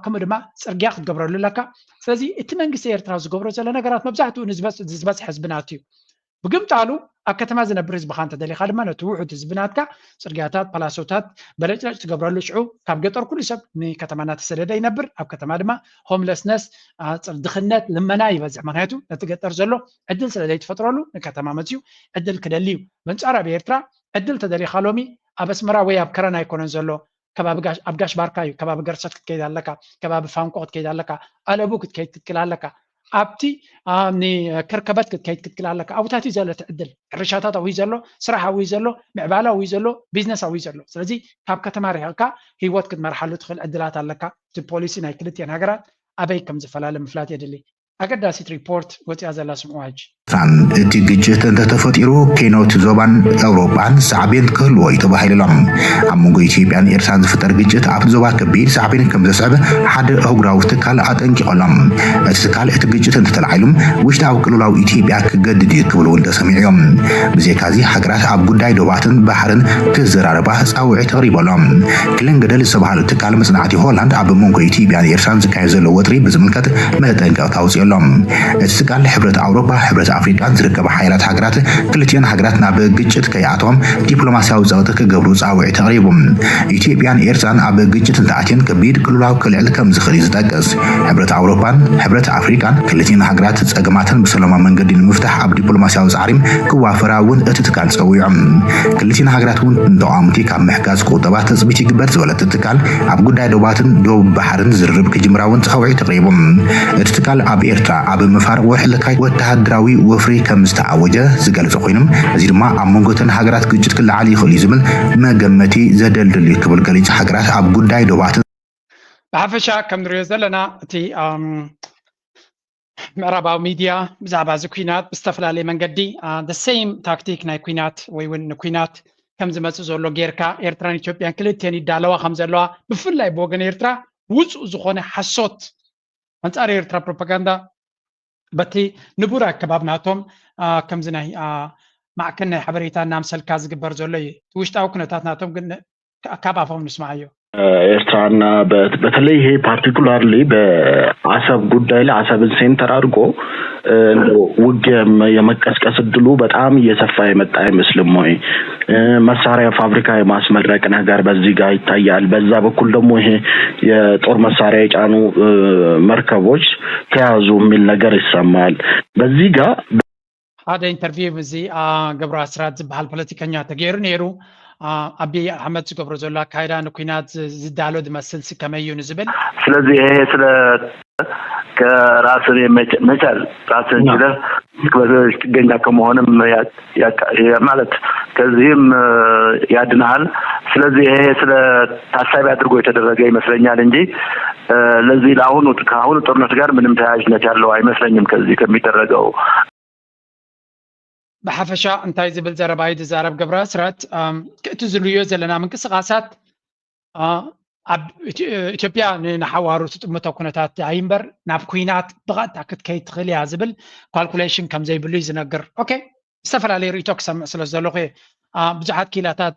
ከምኡ ድማ ፅርግያ ክትገብረሉ ለካ ስለዚ እቲ መንግስቲ ኤርትራ ዝገብሮ ዘሎ ነገራት መብዛሕትኡ ንዝበፅሕ ህዝብናት እዩ ብግምጣሉ ኣብ ከተማ ዝነብር ህዝብኻ እንተደሊኻ ድማ ነቲ ውሑድ ህዝብናትካ ፅርግያታት ፓላሶታት በለጭለጭ ትገብረሉ ሽዑ ካብ ገጠር ኩሉ ሰብ ንከተማ እናተሰደደ ይነብር ኣብ ከተማ ድማ ሆምለስነስ ድኽነት ልመና ይበዝሕ ምክንያቱ ነቲ ገጠር ዘሎ ዕድል ስለ ዘይትፈጥረሉ ንከተማ መፅዩ ዕድል ክደሊ እዩ መንፃር ኣብ ኤርትራ ዕድል ተደሊኻ ሎሚ ኣብ ኣስመራ ወይ ኣብ ከረና ኣይኮነን ዘሎ ከባቢ ኣብ ጋሽ ባርካ እዩ ከባቢ ገርሰት ክትከይድ ኣለካ ከባቢ ፋንቆ ክትከይድ ኣለካ ኣለቡ ክትከይድ ክትክል ኣለካ ኣብቲ ከርከበት ክትክል ኣለካ ኣብታት እዩ ዘሎ ትዕድል ሕርሻታት ኣብዩ ዘሎ ስራሕ ኣብዩ ዘሎ ምዕባለ ኣብዩ ዘሎ ቢዝነስ ኣብዩ ዘሎ ስለዚ ካብ ከተማ ሪሕካ ሂወት ክትመርሓሉ ትኽእል ዕድላት ኣለካ እቲ ፖሊሲ ናይ ክልቲአን ሃገራት ኣበይ ከም ዝፈላለ ምፍላጥ የድሊ ኣገዳሲት ሪፖርት ወፂኣ ዘላ ስምዑ ሕጂ እቲ ግጭት እንተተፈጢሩ ኬኖት ዞባን አውሮፓን ሳዕቤን ክህልዎ ይተባሂሎም ኣብ መንጎ ኢትዮጵያን ኤርትራን ዝፍጠር ግጭት ኣብ ዞባ ከቢድ ሳዕቤን ከም ዘስዕብ ሓደ ኣህጉራዊ ትካል ኣጠንቂቖሎም እቲ ትካል እቲ ግጭት እንተተላዒሎም ውሽጣዊ ክልላዊ ኢትዮጵያ ክገድድ እዩ ክብሉ እውን ተሰሚዖም ብዘይካዚ ሃገራት ኣብ ጉዳይ ዶባትን ባሕርን ክዘራረባ ፃውዒት ተቕሪበሎም ክለን ገደል ዝተባሃለ ትካል መጽናዕቲ ሆላንድ ኣብ መንጎ ኢትዮጵያን ኤርትራን ዝካየድ ዘሎ ወጥሪ ብዝምልከት መጠንቀቕታ ኣውፅኦም እቲ ትካል ሕብረት ኣውሮፓ ሕብረት አፍሪካን ዝርከባ ሓይላት ሃገራት ክልቲአን ሃገራት ናብ ግጭት ከይኣቶም ዲፕሎማሲያዊ ጸቕጢ ክገብሩ ጻውዒት ተቕሪቦም ኢትዮጵያን ኤርትራን ኣብ ግጭት እንተኣትየን ከቢድ ክልላዊ ክልዕል ከም ዝኽእል ዝጠቅስ ሕብረት አውሮፓን ሕብረት አፍሪካን ክልቲአን ሃገራት ጸገማትን ብሰላማዊ መንገዲ ንምፍታሕ ኣብ ዲፕሎማሲያዊ ጻዕሪም ክዋፈራ እውን እቲ ትካል ጸዊዖም ክልቲአን ሃገራት እውን እንተቃምቲ ካብ ምሕጋዝ ቁጠባ ተጽቢት ይግበር ዝበለት ትካል ኣብ ጉዳይ ዶባትን ዶብ ባሕርን ዝርርብ ክጅምራ እውን ጻውዒት ተቕሪቦም እቲ ትካል ኣብ ኤርትራ ኣብ ምፋር ወሕልካይ ወተሃደራዊ ወፍሪ ከም ዝተዓወጀ ዝገልጽ ኮይኖም እዚ ድማ ኣብ መንጎተን ሃገራት ግጭት ክለዓል ይኽእል እዩ ዝብል መገመቲ ዘደልድል እዩ ክብል ገሊጽ ሃገራት ኣብ ጉዳይ ዶባትን ብሓፈሻ ከም ንሪኦ ዘለና እቲ ምዕራባዊ ሚድያ ብዛዕባ እዚ ኩናት ብዝተፈላለየ መንገዲ ሴም ታክቲክ ናይ ኩናት ወይ እውን ንኩናት ከም ዝመፅእ ዘሎ ጌርካ ኤርትራን ኢትዮጵያን ክልቲአን ይዳለዋ ከም ዘለዋ ብፍላይ ብወገን ኤርትራ ውፁእ ዝኾነ ሓሶት አንጻር ኤርትራ ፕሮፓጋንዳ በቲ ንቡር ኣከባብ ናቶም ከምዚ ናይ ማዕከል ናይ ሓበሬታ እናምሰልካ ዝግበር ዘሎ እዩ ውሽጣዊ ኩነታት ናቶም ግን ካብ ኣፎም ንስማዕ እዩ ኤርትራና በተለይ ይሄ ፓርቲኩላርሊ በአሰብ ጉዳይ ላይ አሰብን ሴንተር አድርጎ ውጊያ የመቀስቀስ እድሉ በጣም እየሰፋ የመጣ አይመስልም ወይ መሳሪያ ፋብሪካ የማስመረቅ ነገር በዚህ ጋር ይታያል በዛ በኩል ደግሞ ይሄ የጦር መሳሪያ የጫኑ መርከቦች ተያዙ የሚል ነገር ይሰማል በዚህ ጋር ሓደ ኢንተርቪው እዚ ገብሩ አስራት ዝበሃል ፖለቲከኛ ተገይሩ ነይሩ አቢ አህመድ ዝገብሮ ዘሎ አካይዳ ንኩናት ዝዳሎ ዝመስል ከመዩ ንዝብል ስለዚህ ይሄ ስለ ከራስን መቻል ራስን ችለህ ትገኛ ከመሆንም ማለት ከዚህም ያድናል ስለዚህ ይሄ ስለ ታሳቢ አድርጎ የተደረገ ይመስለኛል እንጂ ለዚህ ከአሁኑ ጦርነት ጋር ምንም ተያያዥነት ያለው አይመስለኝም ከዚህ ከሚደረገው ብሓፈሻ እንታይ ዝብል ዘረባ እዩ ዝዛረብ ገብረ ስራት ክእቱ ዝልዮ ዘለና ምንቅስቃሳት ኣብ ኢትዮጵያ ንሓዋሩ ትጥምቶ ኩነታት ኣይምበር ናብ ኩናት ብቐጥታ ክትከይድ ትኽእል እያ ዝብል ካልኩሌሽን ከም ዘይብሉ እዩ ዝነግር ኦኬ ዝተፈላለዩ ርእቶ ክሰምዕ ስለ ዘለኹ ብዙሓት ኪላታት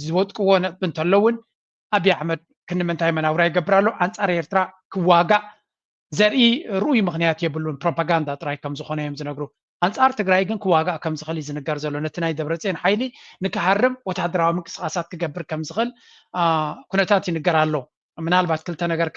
ዝወጥቅዎ ነጥቢ እንተለውን ኣብይ ኣሕመድ ክንምንታይ መናውራ ይገብር ኣሎ ኣንጻር ኤርትራ ክዋጋእ ዘርኢ ርኡይ ምክንያት የብሉን ፕሮፓጋንዳ ጥራይ ከም ዝኾነ እዮም ዝነግሩ አንጻር ትግራይ ግን ክዋጋእ ከም ዝኽእል ዝንገር ዘሎ ነቲ ናይ ደብረፅዮን ሓይሊ ንክሃርም ወታደራዊ ምንቅስቃሳት ክገብር ከም ዝኽእል ኩነታት ይንገር ኣሎ ምናልባት ክልተ ነገር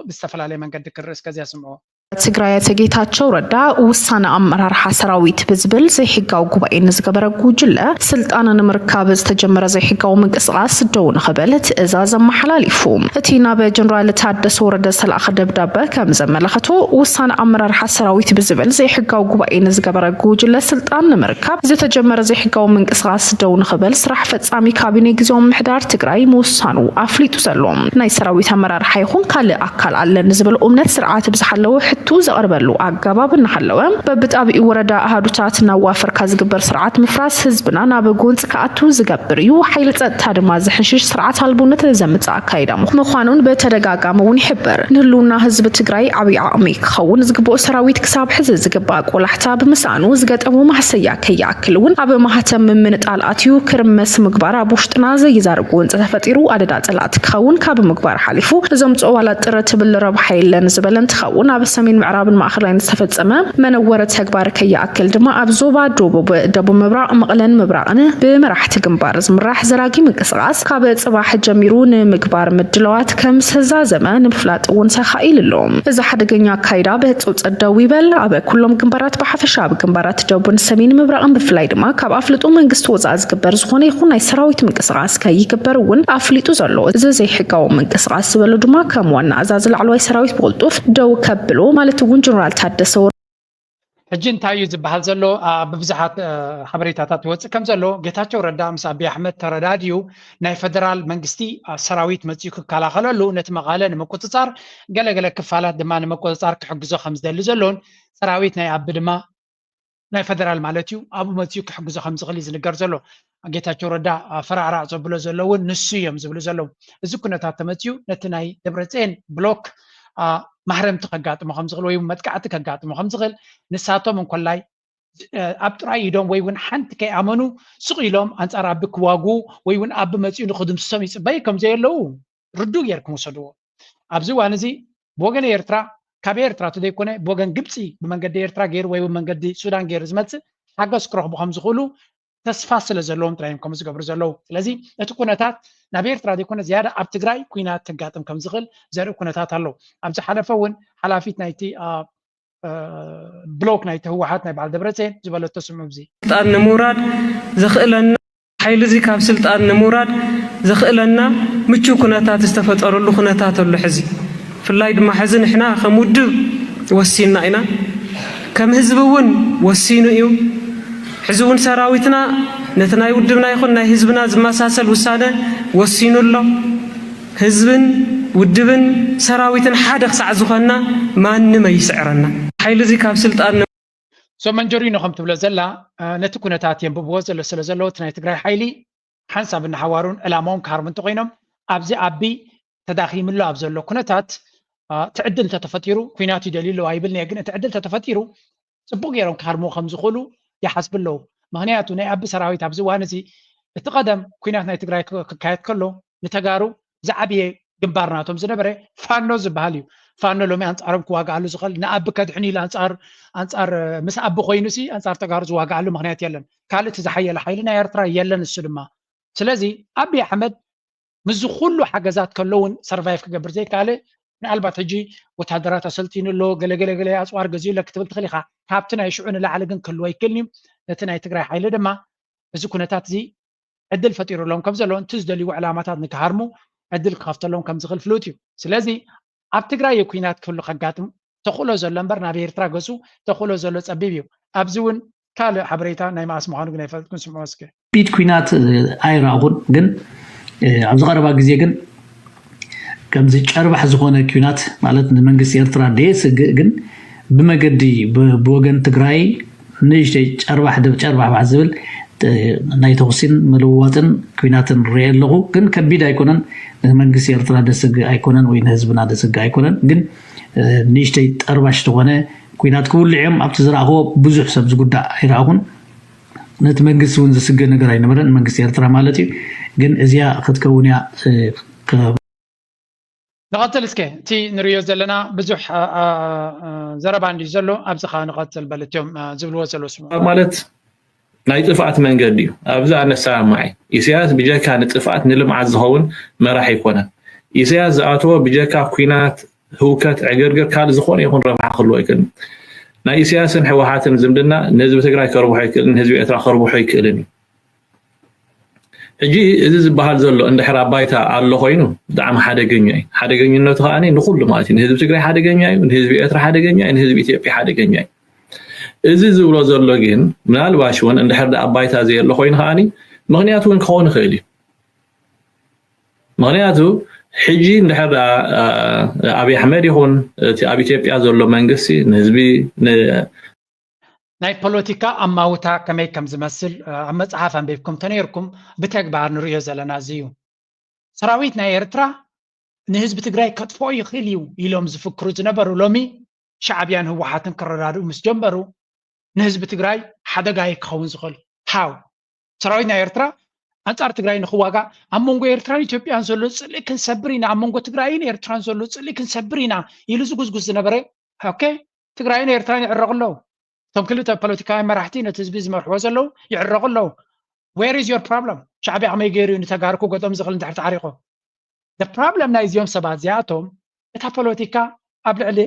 ብዝተፈላለየ መንገዲ ክርእ እስከዚያ ስምዖ ትግራይ ጌታቸው ረዳ ውሳነ አመራርሓ ሰራዊት ብዝብል ዘይሕጋዊ ጉባኤ ንዝገበረ ጉጅለ ስልጣን ንምርካብ ዝተጀመረ ዘይሕጋዊ ምንቅስቃስ ደው ንኽብል ትእዛዝ ኣመሓላሊፉ እቲ ናብ ጀነራል ታደሰ ወረደ ዝተላእኸ ደብዳቤ ከም ዘመለኸቶ ውሳነ አመራርሓ ሰራዊት ብዝብል ዘይሕጋዊ ጉባኤ ንዝገበረ ጉጅለ ስልጣን ንምርካብ ዝተጀመረ ዘይሕጋዊ ምንቅስቃስ ደው ንኽብል ስራሕ ፈጻሚ ካቢነ ግዜያዊ ምሕዳር ትግራይ ምውሳኑ ኣፍሊጡ ዘሎ ናይ ሰራዊት አመራርሓ ይኹን ካልእ ኣካል ኣለኒ ዝብል እምነት ስርዓት ብዝሓለወ ቱ ዘቀርበሉ አጋባብ እናሐለወ በብጣብኢ ወረዳ አሃዱታት ናዋፈር ካዝግበር ስርዓት ምፍራስ ህዝብና ናብ ጎንጽ ከአቱ ዝገብር እዩ ኃይል ጸጥታ ድማ ዝሕሽሽ ስርዓት አልቦነት ዘምጻ አካይዳ ምዃኑን በተደጋጋመውን ይሕበር ንህሉና ህዝብ ትግራይ ዓብይ ዓቅሚ ክኸውን ዝግብኦ ሰራዊት ክሳብ ሕዚ ዝግባ ቆላሕታ ብምሳኑ ዝገጠሙ ማህሰያ ከያክልውን ኣብ ማህተም ምንጣል አትዩ ክርመስ ምግባር ኣብ ውሽጥና ዘይዛርጉ ወንጽ ተፈጢሩ አደዳ ጸላት ክኸውን ካብ ምግባር ሓሊፉ እዞም ጾዋላ ጥረት ብል ረብ ኃይለን ዝበለን ትኸውን ኣብ ሰሜን ምዕራብን ማእኸላይን ዝተፈጸመ መነወረ ተግባር ከያክል ድማ ኣብ ዞባ ደቡብ ምብራቅ መቕለን ምብራቅን ብመራሕቲ ግንባር ዝምራሕ ዘራጊ ምንቅስቃስ ካብ ጽባሕ ጀሚሩ ንምግባር ምድለዋት ከም ዝተዛዘመ ንምፍላጥ እውን ተኻኢል ኣሎ እዚ ሓደገኛ አካይዳ በህፁ ጸደው ይበል ኣብ ኩሎም ግንባራት ብሓፈሻ ኣብ ግንባራት ደቡብን ሰሜን ምብራቅን ብፍላይ ድማ ካብ ኣፍልጡ መንግስቲ ወፃእ ዝግበር ዝኾነ ይኹን ናይ ሰራዊት ምንቅስቃስ ከይግበር እውን ኣፍሊጡ ዘሎ እዚ ዘይሕጋዊ ምንቅስቃስ ዝበሉ ድማ ከም ዋና ኣዛዚ ላዕለዋይ ሰራዊት ብቁልጡፍ ደው ከብሎ ማለት እውን ጀነራል ታደሰ ሕጂ እንታይ እዩ ዝበሃል ዘሎ ብብዙሓት ሓበሬታታት ወፅእ ከም ዘሎ ጌታቸው ረዳ ምስ ኣብይ ኣሕመድ ተረዳድዩ ናይ ፌደራል መንግስቲ ሰራዊት መፅኡ ክከላኸለሉ ነቲ መቐለ ንምቁፅፃር ገለገለ ክፋላት ድማ ንምቁፅፃር ክሕግዞ ከም ዝደሊ ዘሎን ሰራዊት ናይ ኣቢ ድማ ናይ ፌደራል ማለት እዩ ኣብኡ መፅኡ ክሕግዞ ከም ዝኽእል ዝንገር ዘሎ ጌታቸው ረዳ ፈራዕራዕ ዘብሎ ዘለውን ንሱ እዮም ዝብሉ ዘለዉ እዚ ኩነታት ተመፅኡ ነቲ ናይ ደብረፅዮን ብሎክ ማሕረምቲ ከጋጥሞ ከም ዝኽእል ወይ መጥቃዕቲ ከጋጥሞ ከም ዝኽእል ንሳቶም እንኮላይ ኣብ ጥራይ ኢዶም ወይ እውን ሓንቲ ከይኣመኑ ስቕ ኢሎም ኣንጻር ኣቢ ክዋግኡ ወይ እውን ኣቢ መፅኡ ንክድምስሶም ይፅበይ ከም ዘየለዉ ርዱእ ጌርኩም ወሰድዎ ኣብዚ እዋን እዚ ብወገን ኤርትራ ካብ ኤርትራ ተዘይኮነ ብወገን ግብፂ ብመንገዲ ኤርትራ ገይሩ ወይ መንገዲ ሱዳን ገይሩ ዝመፅእ ሓገዝ ክረኽቡ ከም ዝኽእሉ ተስፋ ስለ ዘለዎም ጥራዮም ከም ዝገብሩ ዘለዉ ስለዚ እቲ ኩነታት ናብ ኤርትራ ዘይኮነ ዝያዳ ኣብ ትግራይ ኩናት ተጋጥም ከም ዝኽእል ዘርኢ ኩነታት ኣሎ ኣብዚ ሓለፈ እውን ሓላፊት ናይቲ ብሎክ ናይቲ ህወሓት ናይ በዓል ደብረፅዮን ዝበለቶ ስምዑ እዚ ስልጣን ንምውራድ ዘኽእለና ሓይሊ እዚ ካብ ስልጣን ንምውራድ ዘኽእለና ምቹው ኩነታት ዝተፈጠረሉ ኩነታት ኣሎ ሕዚ ፍላይ ድማ ሕዚ ንሕና ከም ውድብ ወሲንና ኢና ከም ህዝቢ እውን ወሲኑ እዩ ሕዚ እውን ሰራዊትና ነቲ ናይ ውድብና ይኹን ናይ ህዝብና ዝመሳሰል ውሳነ ወሲኑ ኣሎ ህዝብን ውድብን ሰራዊትን ሓደ ክሳዕ ዝኾንና ማንም ኣይስዕረና ሓይሊ እዚ ካብ ስልጣን መንጀሪኖ ከም ትብሎ ዘላ ነቲ ኩነታት የንብብዎ ዘሎ ስለ ዘለዎ እቲ ናይ ትግራይ ሓይሊ ሓንሳብ እናሓዋሩን ዕላማዎም ክሃርሙ እንተኮይኖም ኣብዚ ዓቢ ተዳኺምሎ ኣብ ዘሎ ኩነታት ትዕድል ተተፈጢሩ ኩናት ይደልዩ ኣለዉ ኣይብልኒ ግን እቲ ዕድል ተተፈጢሩ ፅቡቅ ገይሮም ክሃርምዎ ከም ዝኽእሉ ይሓስብ ኣለዉ ምክንያቱ ናይ ዓቢ ሰራዊት ኣብዚ እዋን እዚ እቲ ቀደም ኩናት ናይ ትግራይ ክካየድ ከሎ ንተጋሩ ዝዓብየ ግንባር ናቶም ዝነበረ ፋኖ ዝበሃል እዩ ፋኖ ሎሚ ኣንጻሮም ክዋግዓሉ ዝኽእል ንኣቢ ከድሕኒ ኢሉ ኣንጻር ምስ ኣቢ ኮይኑ ሲ ኣንጻር ተጋሩ ዝዋግዓሉ ምክንያት የለን ካልእ እቲ ዝሓየለ ሓይሊ ናይ ኤርትራ የለን እሱ ድማ ስለዚ ኣብዪ ኣሕመድ ምዝ ኩሉ ሓገዛት ከለውን ሰርቫይቭ ክገብር ዘይካልእ ምናልባት ሕጂ ወታደራት ኣሰልጢኑሎ ገለገለገለ ኣፅዋር ገዚኡለ ክትብል ትኽእል ኢኻ ካብቲ ናይ ሽዑ ንላዕሊ ግን ክህልዎ ኣይክእልኒ ነቲ ናይ ትግራይ ሓይሊ ድማ እዚ ኩነታት እዚ ዕድል ፈጢሩሎም ከም ዘሎ እቲ ዝደልይዎ ዕላማታት ንክሃርሙ ዕድል ክኸፍተሎም ከም ዝኽእል ፍሉጥ እዩ ስለዚ ኣብ ትግራይ ኩናት ክህሉ ከጋጥም ተኽእሎ ዘሎ እምበር ናብ ኤርትራ ገፁ ተኽእሎ ዘሎ ፀቢብ እዩ ኣብዚ እውን ካልእ ሓበሬታ ናይ ማእስ ምዃኑ ግን ኣይፈልጥኩን ስምዖ እስኪ ቢት ኩናት ኣይረኣኹን ግን ኣብ ዝቐረባ ግዜ ግን ከምዚ ጨርባሕ ዝኾነ ኩናት ማለት ንመንግስቲ ኤርትራ ደየስግእ ግን ብመገዲ ብወገን ትግራይ ንእሽተይ ጨርባሕ ባሕ ዝብል ናይ ተኽሲን ምልውዋጥን ኩናትን ንሪኦ ኣለኹ ግን ከቢድ ኣይኮነን ንመንግስቲ ኤርትራ ደስግእ ኣይኮነን ወይ ንህዝብና ደስግእ ኣይኮነን ግን ንእሽተይ ጠርባሽ ዝኾነ ኩናት ክውልዕ እዮም ኣብቲ ዝረኣኽቦ ብዙሕ ሰብ ዝጉዳእ ኣይረኣኹን ነቲ መንግስቲ እውን ዝስግእ ነገር ኣይነበረን መንግስቲ ኤርትራ ማለት እዩ ግን እዚኣ ክትከውን እያ نقتل اسكي تي نريو زلنا بزح زربان دي زلو ابزخا نقتل بلتيوم زبلو زلو اسمو مالت ناي طفات من قديو ابزا نسا معي يسياس بجاكا نطفات نلمع زهون ما راح يكون يسياس زاتو بجاكا كوينات هوكات عقرقر كال زخون يكون ربح خلو يكن ناي سياسن حوحاتن زمدنا نهزب تقراي كربو حيكل نهزب اترا خربو حيكلني اجي اذا بحال زلو عند حرا بايتا الله خوينو دعم حدغنينتو اني نخل مالتي نهزب تقراي حدغنياي نهزب اترا حدغنياي نهزب ايثيوبيا حدغنياي اذا زبلو زلو جين منالباش وان عند حرا بايتا زي الله خوين خاني مغنياتو كون خيلي مغنياتو حجي عند حرا ابي احمد يكون ابي ايثيوبيا زلو منغسي نهزبي ናይ ፖለቲካ ኣማውታ ከመይ ከም ዝመስል ኣብ መፅሓፍ ኣንቢብኩም ተነይርኩም ብተግባር ንሪኦ ዘለና እዚ እዩ ሰራዊት ናይ ኤርትራ ንህዝቢ ትግራይ ከጥፎ ይኽእል እዩ ኢሎም ዝፍክሩ ዝነበሩ ሎሚ ሻዕብያን ህወሓትን ክረዳድኡ ምስ ጀመሩ ንህዝቢ ትግራይ ሓደጋ ክኸውን ዝኽእል ሃው ሰራዊት ናይ ኤርትራ ኣንጻር ትግራይ ንኽዋጋእ ኣብ መንጎ ኤርትራን ኢትዮጵያን ዘሎ ፅልኢ ክንሰብር ኢና ኣብ መንጎ ትግራይን ኤርትራን ዘሎ ፅልኢ ክንሰብር ኢና ኢሉ ዝጉዝጉዝ ዝነበረ ኦኬ ትግራይን ኤርትራን ይዕረቑ ኣለዉ ቶም ክልተ ፖለቲካዊ መራሕቲ ነቲ ህዝቢ ዝመርሕዎ ዘለዉ ይዕረቑ ኣለዉ ዌር ኢዝ ዮር ፕሮብለም ሻዕብያ ከመይ ገይሩ ንተጋርኩ ገጦም ዝኽእል እንድሕር ተዓሪቑ ደ ፕሮብለም ናይ እዚኦም ሰባት እዚኣቶም እታ ፖለቲካ ኣብ ልዕሊ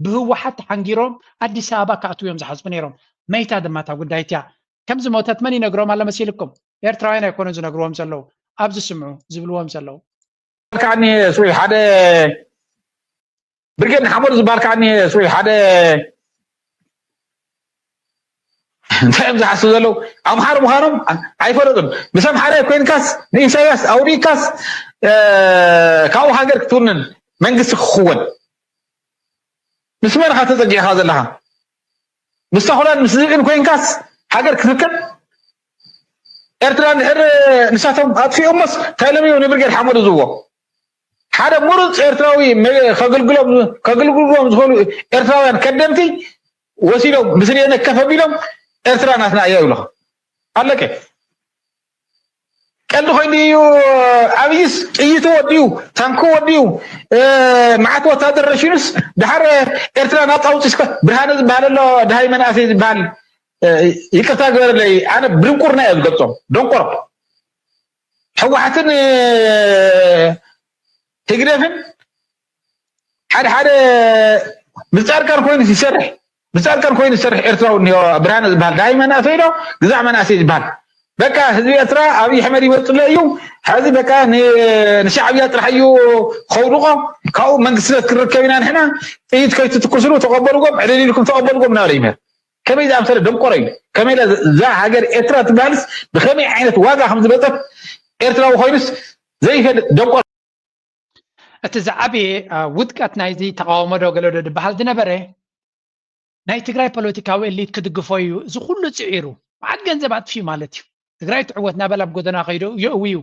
ብህወሓት ተሓንጊሮም ኣዲስ ኣበባ ከኣትዉ እዮም ዝሓስቡ ነይሮም መይታ ድማ እታ ጉዳይት እያ ከም ዝሞተት መን ይነግሮም ኣለ መሲልኩም ኤርትራውያን ኣይኮኑን ዝነግርዎም ዘለዉ ኣብ ዝስምዑ ዝብልዎም ዘለዉ ከዓኒ ስዊ ሓደ ብርጌድ ንሓመዱ ዝበሃል ከዓኒ ስዊ ሓደ እንታይም ዝሓስቡ ዘለዉ ኣምሓር ምዃኖም ኣይፈለጡን ምሰም ሓደ ኮይንካስ ንኢሳያስ ኣውሪካስ ካብኡ ሃገር ክትውንን መንግስቲ ክኽወን ምስ መን ኢኻ ተፀጊዕኻ ዘለኻ مستخدم مسلمين كوين كاس حجر كذكر إرتران نساتهم أطفي أمس تلمي ونبرجع حمود زوجه هذا مرض إرتراوي كقلقلهم زخلوا إرتراوي كدمتي وسيلهم بسري أنا كفى بيلهم إرتران أثناء يوله قال لك قال له خينيو عبيس إيتو وديو تانكو وديو معك وتادر رشينس دحر إرتران أطاو تسكت برهان زبال الله دهاي من أسيز زبال يكتاغر لي أنا برنكورنا يزقطهم دونكور حوحتن تقريبا حد مستعر كان كوين يسرح مستعر كان كوين يسرح إرتراو إنه برهان زبال دائما أفيده جزء من أسيز زبال بكا هذي أسرع أبي حمد يوصل يوم هذه بكا نشعبيات راح يو خورقة كاو من قصة كركبنا هنا إيد كي تتكسروا تقبلوا على لكم تقبلوا من ناريمه كم إذا أمثل دم قرين كم إذا ذا حجر إترا تبالس بخمي عينة واقع خمس بيتر إترا وخيرس زي كده دم قرين أتزعبي ودكت نايزي تقاوم دوغلو دبحال دنبره ناي تግራይ ፖለቲካዊ ኤሊት ክድግፈዩ ዝኹሉ ጽዒሩ ማዓት ገንዘባት ፊ ማለት እዩ ትግራይ ትዕወትና በላብ ጎደና ኸይዱ ይእውዩ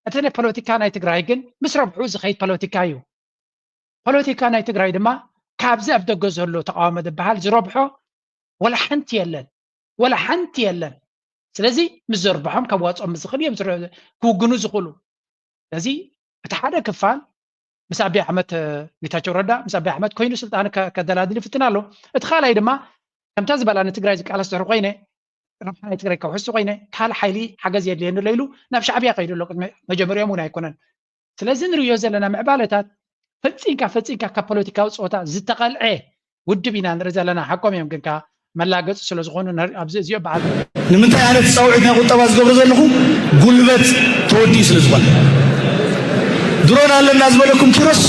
እተነ ፖለቲካ ናይ ትግራይ ግን ምስ ረብሑ ዝኸይድ ፖለቲካ እዩ ፖለቲካ ናይ ትግራይ ድማ ካብዚ ኣብ ደገ ዘሎ ተቃውሞ ዝበሃል ዝረብሖ ወላ ሓንቲ የለን ስለዚ ምስ ዘርብሖም ከዋፅኦም ዝኽእል እዮም ክውግኑ ዝኽእሉ ስለዚ እቲ ሓደ ክፋል ምስ አብይ አሕመድ ጌታቸው ረዳ ምስ አብይ አሕመድ ኮይኑ ስልጣን ከደላድል ይፍትናሎ እቲ ካልኣይ ድማ ከምታ ዝበላነ ትግራይ ዝቃለስ ዝሕር ኮይነ ረብሓይ ትግራይ ከውሕሱ ኮይነ ካል ሓይሊ ሓገዝ የድልየኒ ለይሉ ናብ ሻዕብያ ከይዱ ኣሎ ቅድሚ መጀመርዮም እውን ኣይኮነን ስለዚ ንሪዮ ዘለና ምዕባለታት ፈፂንካ ካብ ፖለቲካዊ ፀወታ ዝተቐልዐ ውድብ ኢና ንርኢ ዘለና ሓቆም እዮም ግን መላገፅ ስለ ዝኾኑ ኣብዚ እዚኦ በዓል ንምንታይ ዓይነት ፀውዒት ናይ ቁጠባ ዝገብሩ ዘለኹ ጉልበት ተወዲኡ ስለ ዝኾነ ድሮን ኣለና ዝበለኩም ኪሮስ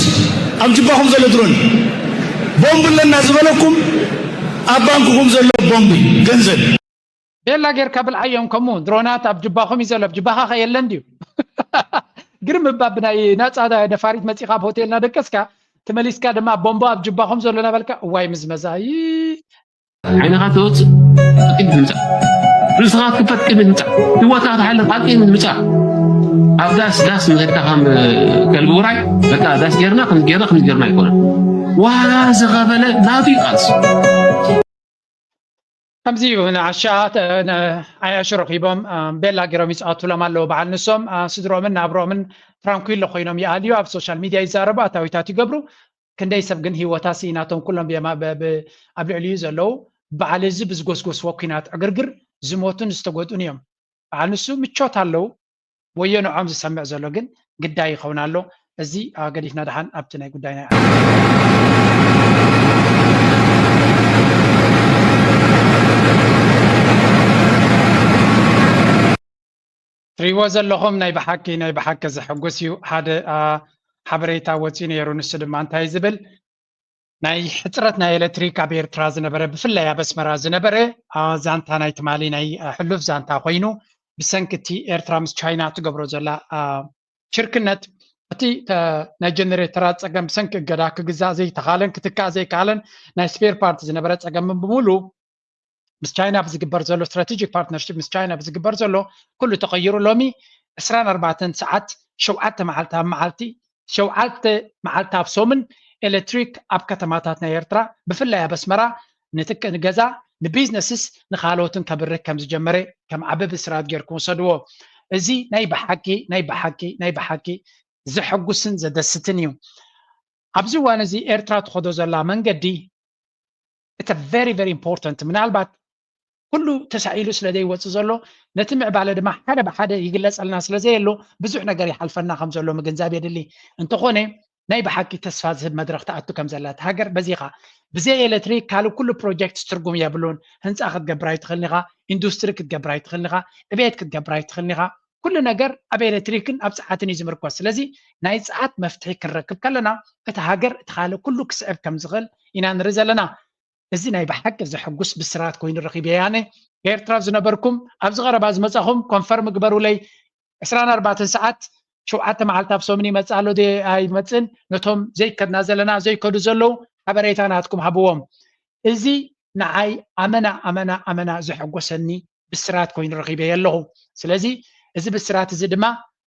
ኣብ ጅባኹም ዘሎ ድሮን ቦምብ ኣለና ዝበለኩም ኣብ ባንክኩም ዘሎ ቦምቢ ገንዘብ ቤላ ጌርካ ብልዓዮም ከምኡ ድሮናት ኣብ ጅባኹም እዩ ዘሎ ኣብ ጅባኻ ኸ የለን ድዩ ግርም ባብ ናይ ናፃ ነፋሪት መፂኻ ኣብ ሆቴልና ደቀስካ ተመሊስካ ድማ ቦምቦ ኣብ ጅባኹም ዘሎ ነበልካ እዋይ ምዝመዛይ ዓይንኻ ትወፅእ ቅድሚት ምምፃእ ርእስኻ ክፈት ቅድሚት ምምፃእ ህይወትካ ትሓልፍ ኣብ ቅድሚት ምምፃእ ኣብ ዳስ ንኽድካ ከም ከልቢ ውራይ በቃ ዳስ ጌርና ጌርና ኣይኮነን ዋ ዝኸበለ ናቱ ይቃልስ ከምዚ እዩ ንዓሻ ኣያሹ ረኺቦም ቤላ ገይሮም ይፃወቱሎም ኣለዉ በዓል ንሶም ስድሮምን ናብሮምን ፍራንኩሎ ኮይኖም ይኣልዩ ኣብ ሶሻል ሚድያ ይዛረቡ ኣታዊታት ይገብሩ ክንደይ ሰብ ግን ሂወታ ሲናቶም ኩሎም ኣብ ልዕልዩ ዘለዉ በዓል እዚ ብዝጎስጎስዎ ኩናት ዕግርግር ዝሞቱን ዝተጎዱን እዮም በዓል ንሱ ምቾት ኣለዉ ወየንዖም ዝሰምዕ ዘሎ ግን ግዳይ ይኸውን ኣሎ እዚ ገዲፍና ድሓን ኣብቲ ናይ ጉዳይና ትሪእዎ ዘለኹም ናይ ብሓቂ ዘሐጉስ እዩ ሓደ ሓበሬታ ወፂኡ ነይሩ ንሱ ድማ እንታይ ዝብል ናይ ሕፅረት ናይ ኤሌክትሪክ ኣብ ኤርትራ ዝነበረ ብፍላይ ኣብ ኣስመራ ዝነበረ ዛንታ ናይ ትማሊ ናይ ሕሉፍ ዛንታ ኮይኑ ብሰንኪቲ ኤርትራ ምስ ቻይና ትገብሮ ዘላ ሽርክነት እቲ ናይ ጀነሬተራት ፀገም ብሰንኪ እገዳ ክግዛእ ዘይተኻለን ክትካእ ዘይከኣለን ናይ ስፔር ፓርት ዝነበረ ፀገም ብምሉ ምስ ቻይና ብዝግበር ዘሎ ስትራቴጂክ ፓርትነርሽፕ ምስ ቻይና ብዝግበር ዘሎ ኩሉ ተቐይሩ ሎሚ 24 ሰዓት 7 መዓልቲ ኣብ መዓልቲ 7 መዓልቲ ኣብ ሶምን ኤሌክትሪክ ኣብ ከተማታት ናይ ኤርትራ ብፍላይ ኣብ ኣስመራ ንገዛ ንቢዝነስስ ንኻልኦትን ከብርህ ከም ዝጀመረ ከም ዓበብ ስራት ጌርኩም ወሰድዎ እዚ ናይ ብሓቂ ዘሐጉስን ዘደስትን እዩ ኣብዚ እዋን እዚ ኤርትራ ትኸዶ ዘላ መንገዲ እቲ ቨሪ ኢምፖርታንት ምናልባት ኩሉ ተሳኢሉ ስለ ዘይወፅእ ዘሎ ነቲ ምዕባለ ድማ ሓደ ብሓደ ይግለፀልና ስለ ዘየሎ ብዙሕ ነገር ይሓልፈና ከም ዘሎ ምግንዛብ የድሊ እንተኾነ ናይ ብሓቂ ተስፋ ዝህብ መድረክ ተኣቱ ከም ዘላ ሃገር በዚኻ ብዘይ ኤሌክትሪክ ካልእ ኩሉ ፕሮጀክት ትርጉም የብሉን ህንፃ ክትገብር ኣይትኽእልን ኢኻ ኢንዱስትሪ ክትገብር ኣይትኽእልን ኢኻ ዕብየት ክትገብር ኣይትኽእልን ኢኻ ኩሉ ነገር ኣብ ኤሌክትሪክን ኣብ ፀዓትን እዩ ዝምርኮስ ስለዚ ናይ ፀዓት መፍትሒ ክንረክብ ከለና እቲ ሃገር እቲ ካልእ ኩሉ ክስዕብ ከም ዝኽእል ኢና ንርኢ ዘለና እዚ ናይ ብሓቂ ዘሐጉስ ብስራት ኮይኑ ረኺበ ያነ ኤርትራ ዝነበርኩም ኣብዚ ቀረባ ዝመፃኹም ኮንፈርም ግበሩለይ 24 ሰዓት 7 መዓልቲ ኣብ ሶምን ይመፅእ ኣሎ ኣይመፅን ነቶም ዘይከድና ዘለና ዘይከዱ ዘለው ሓበሬታ ናትኩም ሃብዎም እዚ ንዓይ ኣመና ዝሕጎሰኒ ብስራት ኮይኑ ረኺበ ኣለኹ ስለዚ እዚ ብስራት እዚ ድማ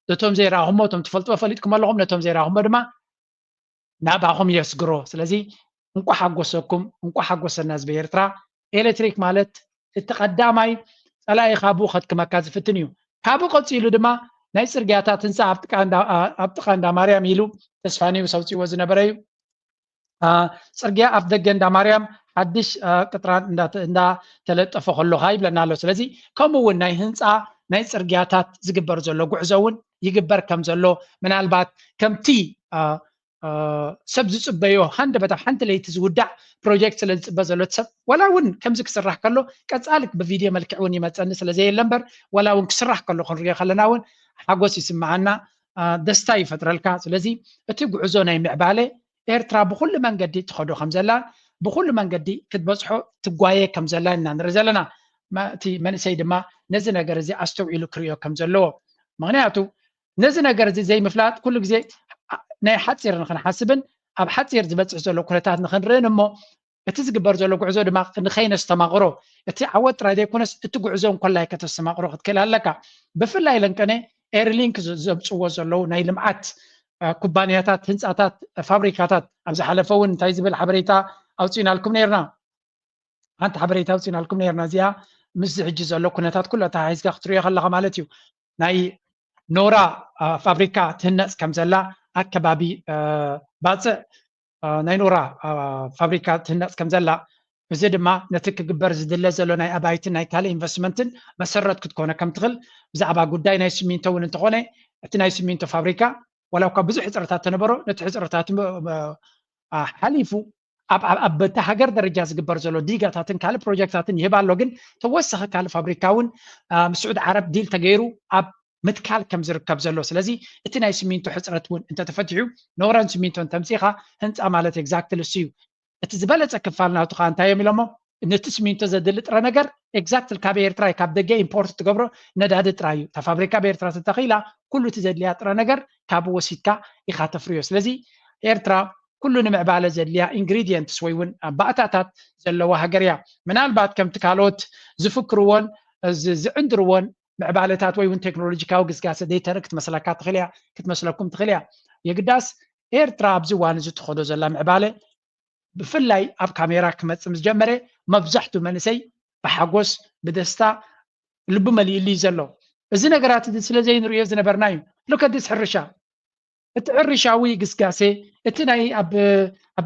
ነቶም ዘይረኣኹሞ እቶም ትፈልጥዎ ፈሊጥኩም ኣለኹም ነቶም ዘይረኣኹሞ ድማ ናባኹም የስግሮ ስለዚ እንቋ ሓጎሰኩም እንቋ ሓጎሰና ህዝቢ ኤርትራ ኤሌክትሪክ ማለት እቲ ቀዳማይ ፀላኢ ካብኡ ከትክመካ ዝፍትን እዩ ካብኡ ቀፂሉ ድማ ናይ ፅርግያታት ህንፃ ኣብ ጥቃ እንዳ ማርያም ኢሉ ተስፋኒው ሰውፅዎ ዝነበረ እዩ ፅርግያ ኣብ ደገ እንዳ ማርያም ሓድሽ ቅጥራን እንዳተለጠፈ ከሎካ ይብለና ኣሎ ስለዚ ከምኡ እውን ናይ ህንፃ ናይ ፅርግያታት ዝግበር ዘሎ ጉዕዞ እውን ይግበር ከም ዘሎ ምናልባት ከምቲ ሰብ ዝፅበዮ ሓንቲ ለይቲ ዝውዳዕ ፕሮጀክት ስለ ዝፅበ ዘሎ ሰብ ወላ እውን ከምዚ ክስራሕ ከሎ ቀፃልክ ብቪድዮ መልክዕ እውን ይመፀኒ ስለዘየለ እምበር ወላ እውን ክስራሕ ከሎ ክንሪኦ ከለና እውን ሓጎስ ይስምዓና ደስታ ይፈጥረልካ ስለዚ እቲ ጉዕዞ ናይ ምዕባለ ኤርትራ ብኩሉ መንገዲ ትኸዶ ከም ዘላ ብኩሉ መንገዲ ክትበፅሖ ትጓየ ከም ዘላ ኢና ንርኢ ዘለና እቲ መንእሰይ ድማ ነዚ ነገር እዚ ኣስተውዒሉ ክሪኦ ከም ዘለዎ ምክንያቱ ነዚ ነገር እዚ ዘይምፍላጥ ኩሉ ግዜ ናይ ሓፂር ንክንሓስብን ኣብ ሓፂር ዝበፅሕ ዘሎ ኩነታት ንክንርእን እሞ እቲ ዝግበር ዘሎ ጉዕዞ ድማ ንኸይነስተማቕሮ እቲ ዓወት ጥራይ ዘይኮነስ እቲ ጉዕዞ እንኮላይ ከተስተማቕሮ ክትክእል ኣለካ ብፍላይ ለንቀነ ኤርሊንክ ዘብፅዎ ዘለው ናይ ልምዓት ኩባንያታት ህንፃታት ፋብሪካታት ኣብ ዝሓለፈ እውን እንታይ ዝብል ሓበሬታ ኣውፂናልኩም ነርና ሓንቲ ሓበሬታ ኣውፂናልኩም ነርና እዚኣ ምስ ሕጂ ዘሎ ኩነታት ኩሉ ተሓሒዝካ ክትሪኦ ከለካ ማለት እዩ ናይ ኖራ ፋብሪካ ትህነፅ ከም ዘላ ኣከባቢ ባፅዕ ናይ ኖራ ፋብሪካ ትህነፅ ከም ዘላ እዚ ድማ ነቲ ክግበር ዝድለ ዘሎ ናይ ኣባይትን ናይ ካልእ ኢንቨስትመንትን መሰረት ክትኮነ ከም ትኽእል ብዛዕባ ጉዳይ ናይ ሲሚንቶ እውን እንተኾነ እቲ ናይ ሲሚንቶ ፋብሪካ ወላ እኳ ብዙሕ ሕፅረታት ተነበሮ ነቲ ሕፅረታት ሓሊፉ ኣብ በታ ሃገር ደረጃ ዝግበር ዘሎ ዲጋታትን ካልእ ፕሮጀክታትን ይህብ ኣሎ ግን ተወሳኺ ካልእ ፋብሪካ እውን ምስዑድ ዓረብ ዲል ተገይሩ ኣብ ምትካል ከም ዝርከብ ዘሎ ስለዚ እቲ ናይ ሲሚንቶ ሕፅረት እውን እንተተፈትሑ ኖራን ሲሚንቶን ተምፂኻ ህንፃ ማለት ኤግዛክትሊ እሱ እዩ እቲ ዝበለፀ ክፋል ናብቱካ እንታይ እዮም ኢሎሞ ነቲ ሲሚንቶ ዘድሊ ጥረ ነገር ኤግዛክትሊ ካብ ኤርትራ ካብ ደገ ኢምፖርት ትገብሮ ነዳዲ ጥራይ እዩ እታ ፋብሪካ ብኤርትራ ተተኺላ ኩሉ እቲ ዘድልያ ጥረ ነገር ካብ ወሲድካ ኢኻ ተፍርዮ ስለዚ ኤርትራ ኩሉ ንምዕባለ ዘድልያ ኢንግሪዲየንትስ ወይ እውን ባእታታት ዘለዋ ሃገር እያ ምናልባት ከምቲ ካልኦት ዝፍክርዎን ዝዕንድርዎን ምዕባለታት ወይ እውን ቴክኖሎጂካዊ ግስጋሴ ደይተርኢ ክትመስለካ ትኽእል እያ ክትመስለኩም ትኽእል እያ የግዳስ ኤርትራ ኣብዚ እዋን እዚ ትኸዶ ዘላ ምዕባለ ብፍላይ ኣብ ካሜራ ክመፅእ ምስ ጀመረ መብዛሕትኡ መንእሰይ ብሓጎስ ብደስታ ልቡ መሊኡሉ እዩ ዘሎ እዚ ነገራት እዚ ስለዘይንሪኦ ዝነበርና እዩ ሉከዲስ ሕርሻ እቲ ሕርሻዊ ግስጋሴ እቲ ናይ ኣብ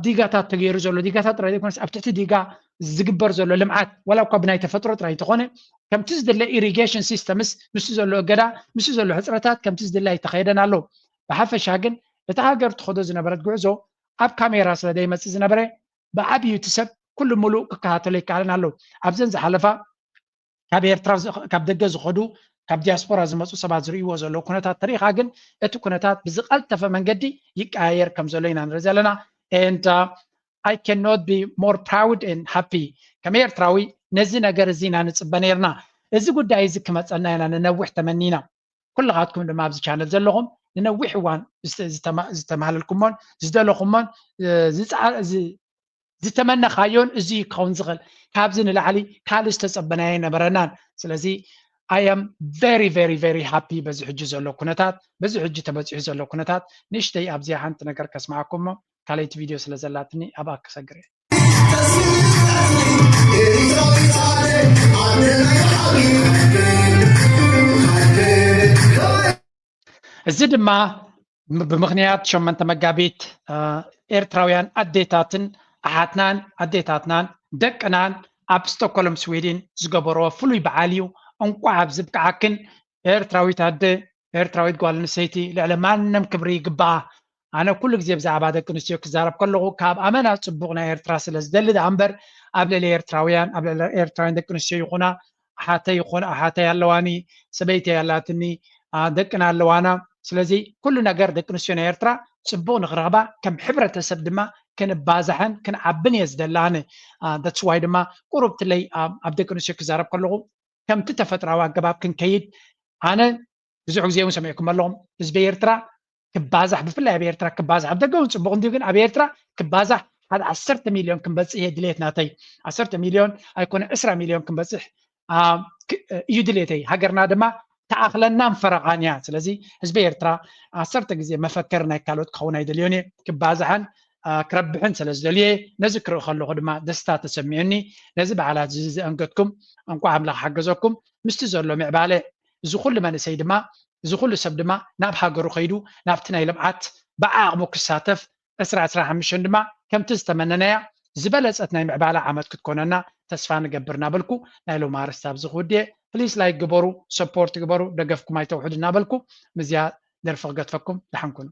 ዲጋታት ተገይሩ ዘሎ ዲጋታት ጥራይ ዘይኮነስ ኣብ ትሕቲ ዲጋ ዝግበር ዘሎ ልምዓት ወላ እኳ ብናይ ተፈጥሮ ጥራይ እንተኾነ ከምቲ ዝድለ ኢሪጌሽን ሲስተምስ ምስ ዘሎ እገዳ ምስ ዘሎ ሕፅረታት ከምቲ ዝድለ ይተኸየደን ኣሎ ብሓፈሻ ግን እቲ ሃገር ትኸዶ ዝነበረት ጉዕዞ ኣብ ካሜራ ስለ ዘይመፅእ ዝነበረ ብዓብዩ እቲ ሰብ ኩሉ ሙሉእ ክከታተሎ ይከኣለን ኣሎ ኣብዘን ዝሓለፋ ካብ ኤርትራ ካብ ደገ ዝኸዱ ካብ ዲያስፖራ ዝመፁ ሰባት ዝርእይዎ ዘሎ ኩነታት ተሪኢኻ ግን እቲ ኩነታት ብዝቐልጠፈ መንገዲ ይቀያየር ከም ዘሎ ኢና ንርኢ ዘለና and I cannot be more proud and happy ከም ኤርትራዊ ነዚ ነገር እዚ ኢና ንፅበ ነርና እዚ ጉዳይ እዚ ክመፀና ኢና ንነዊሕ ተመኒና ኩልኻትኩም ድማ ኣብዚ ቻነል ዘለኹም ንነዊሕ እዋን ዝተማሃለልኩሞን ዝደለኹሞን ዝተመነኻዮን እዚ ክኸውን ዝኽእል ካብዚ ንላዕሊ ካልእ ዝተፀበናዮ ነበረናን ስለዚ I am very very very happy በዚ ሕጂ ዘሎ ኩነታት በዚ ሕጂ ተበፂሑ ዘሎ ኩነታት ንእሽተይ ኣብዚ ሓንቲ ነገር ከስማዓኩም ካልኣይቲ ቪድዮ ስለ ዘላትኒ ኣብኣ ክሰግር እዚ ድማ ብምክንያት 8 መጋቢት ኤርትራውያን ኣዴታትን ኣሓትናን ኣዴታትናን ደቅናን ኣብ ስቶክሆልም ስዊድን ዝገበርዎ ፍሉይ በዓል እዩ እንቋዕ ኣብ ዝብቅዓክን ኤርትራዊት ኣደ ኤርትራዊት ጓል ኣንስተይቲ ልዕሊ ማንም ክብሪ ይግባኣ ኣነ ኩሉ ግዜ ብዛዕባ ደቂ ኣንስትዮ ክዛረብ ከለኹ ካብ ኣመና ፅቡቕ ናይ ኤርትራ ስለ ዝደሊ ዳ እምበር ኣብ ልዕሊ ኤርትራውያን ኣብ ልዕሊ ኤርትራውያን ደቂ ኣንስትዮ ይኹና ኣሓተይ ኣለዋኒ ሰበይቲ ኣላትኒ ደቅና ኣለዋና ስለዚ ኩሉ ነገር ደቂ ኣንስትዮ ናይ ኤርትራ ፅቡቕ ንክረኽባ ከም ሕብረተሰብ ድማ ክንባዛሕን ክንዓብን እየ ዝደላኒ that's why ድማ ቁሩብትለይ ኣብ ደቂ ኣንስትዮ ክዛረብ ከለኹ ከምቲ ተፈጥራዊ ኣገባብ ክንከይድ ኣነ ብዙሕ ግዜ እውን ሰሚዕኩም ኣለኹም ህዝቢ ኤርትራ ክባዛሕ ብፍላይ ኣብ ኤርትራ ክባዛሕ ኣብ ደገ እውን ፅቡቕ እንድዩ ግን ኣብ ኤርትራ ክባዛሕ هذا 10 مليون كنبصح هي دليتناتي 10 مليون أيكون 10 مليون كنبصح يدليتي هاجرنا دما تأخلنا فرقانيا سلازي حزب إرترا 10 جزء ما فكرنا كالوت خونا يدليوني كبازحن كربحن سلازليه نذكر خلو خدمة دستا تسمعني نزب على جزء أنقذكم أنكو عملا حجزكم مستزولو معبالي زخول ما نسيد ما زخول سبد ما ناب حاجرو خيدو نابتنا يلمعات بعاق مكساتف أسرع همشن دما كم تستمننا زبالة أتنا معبالة عمد كتكوننا تسفان قبرنا بالكو نايلو مارس تابز خودي بليز لايك قبرو سبورت قبرو دقفكم هاي توحدنا بالكو مزياد درفقت فكم لحنكم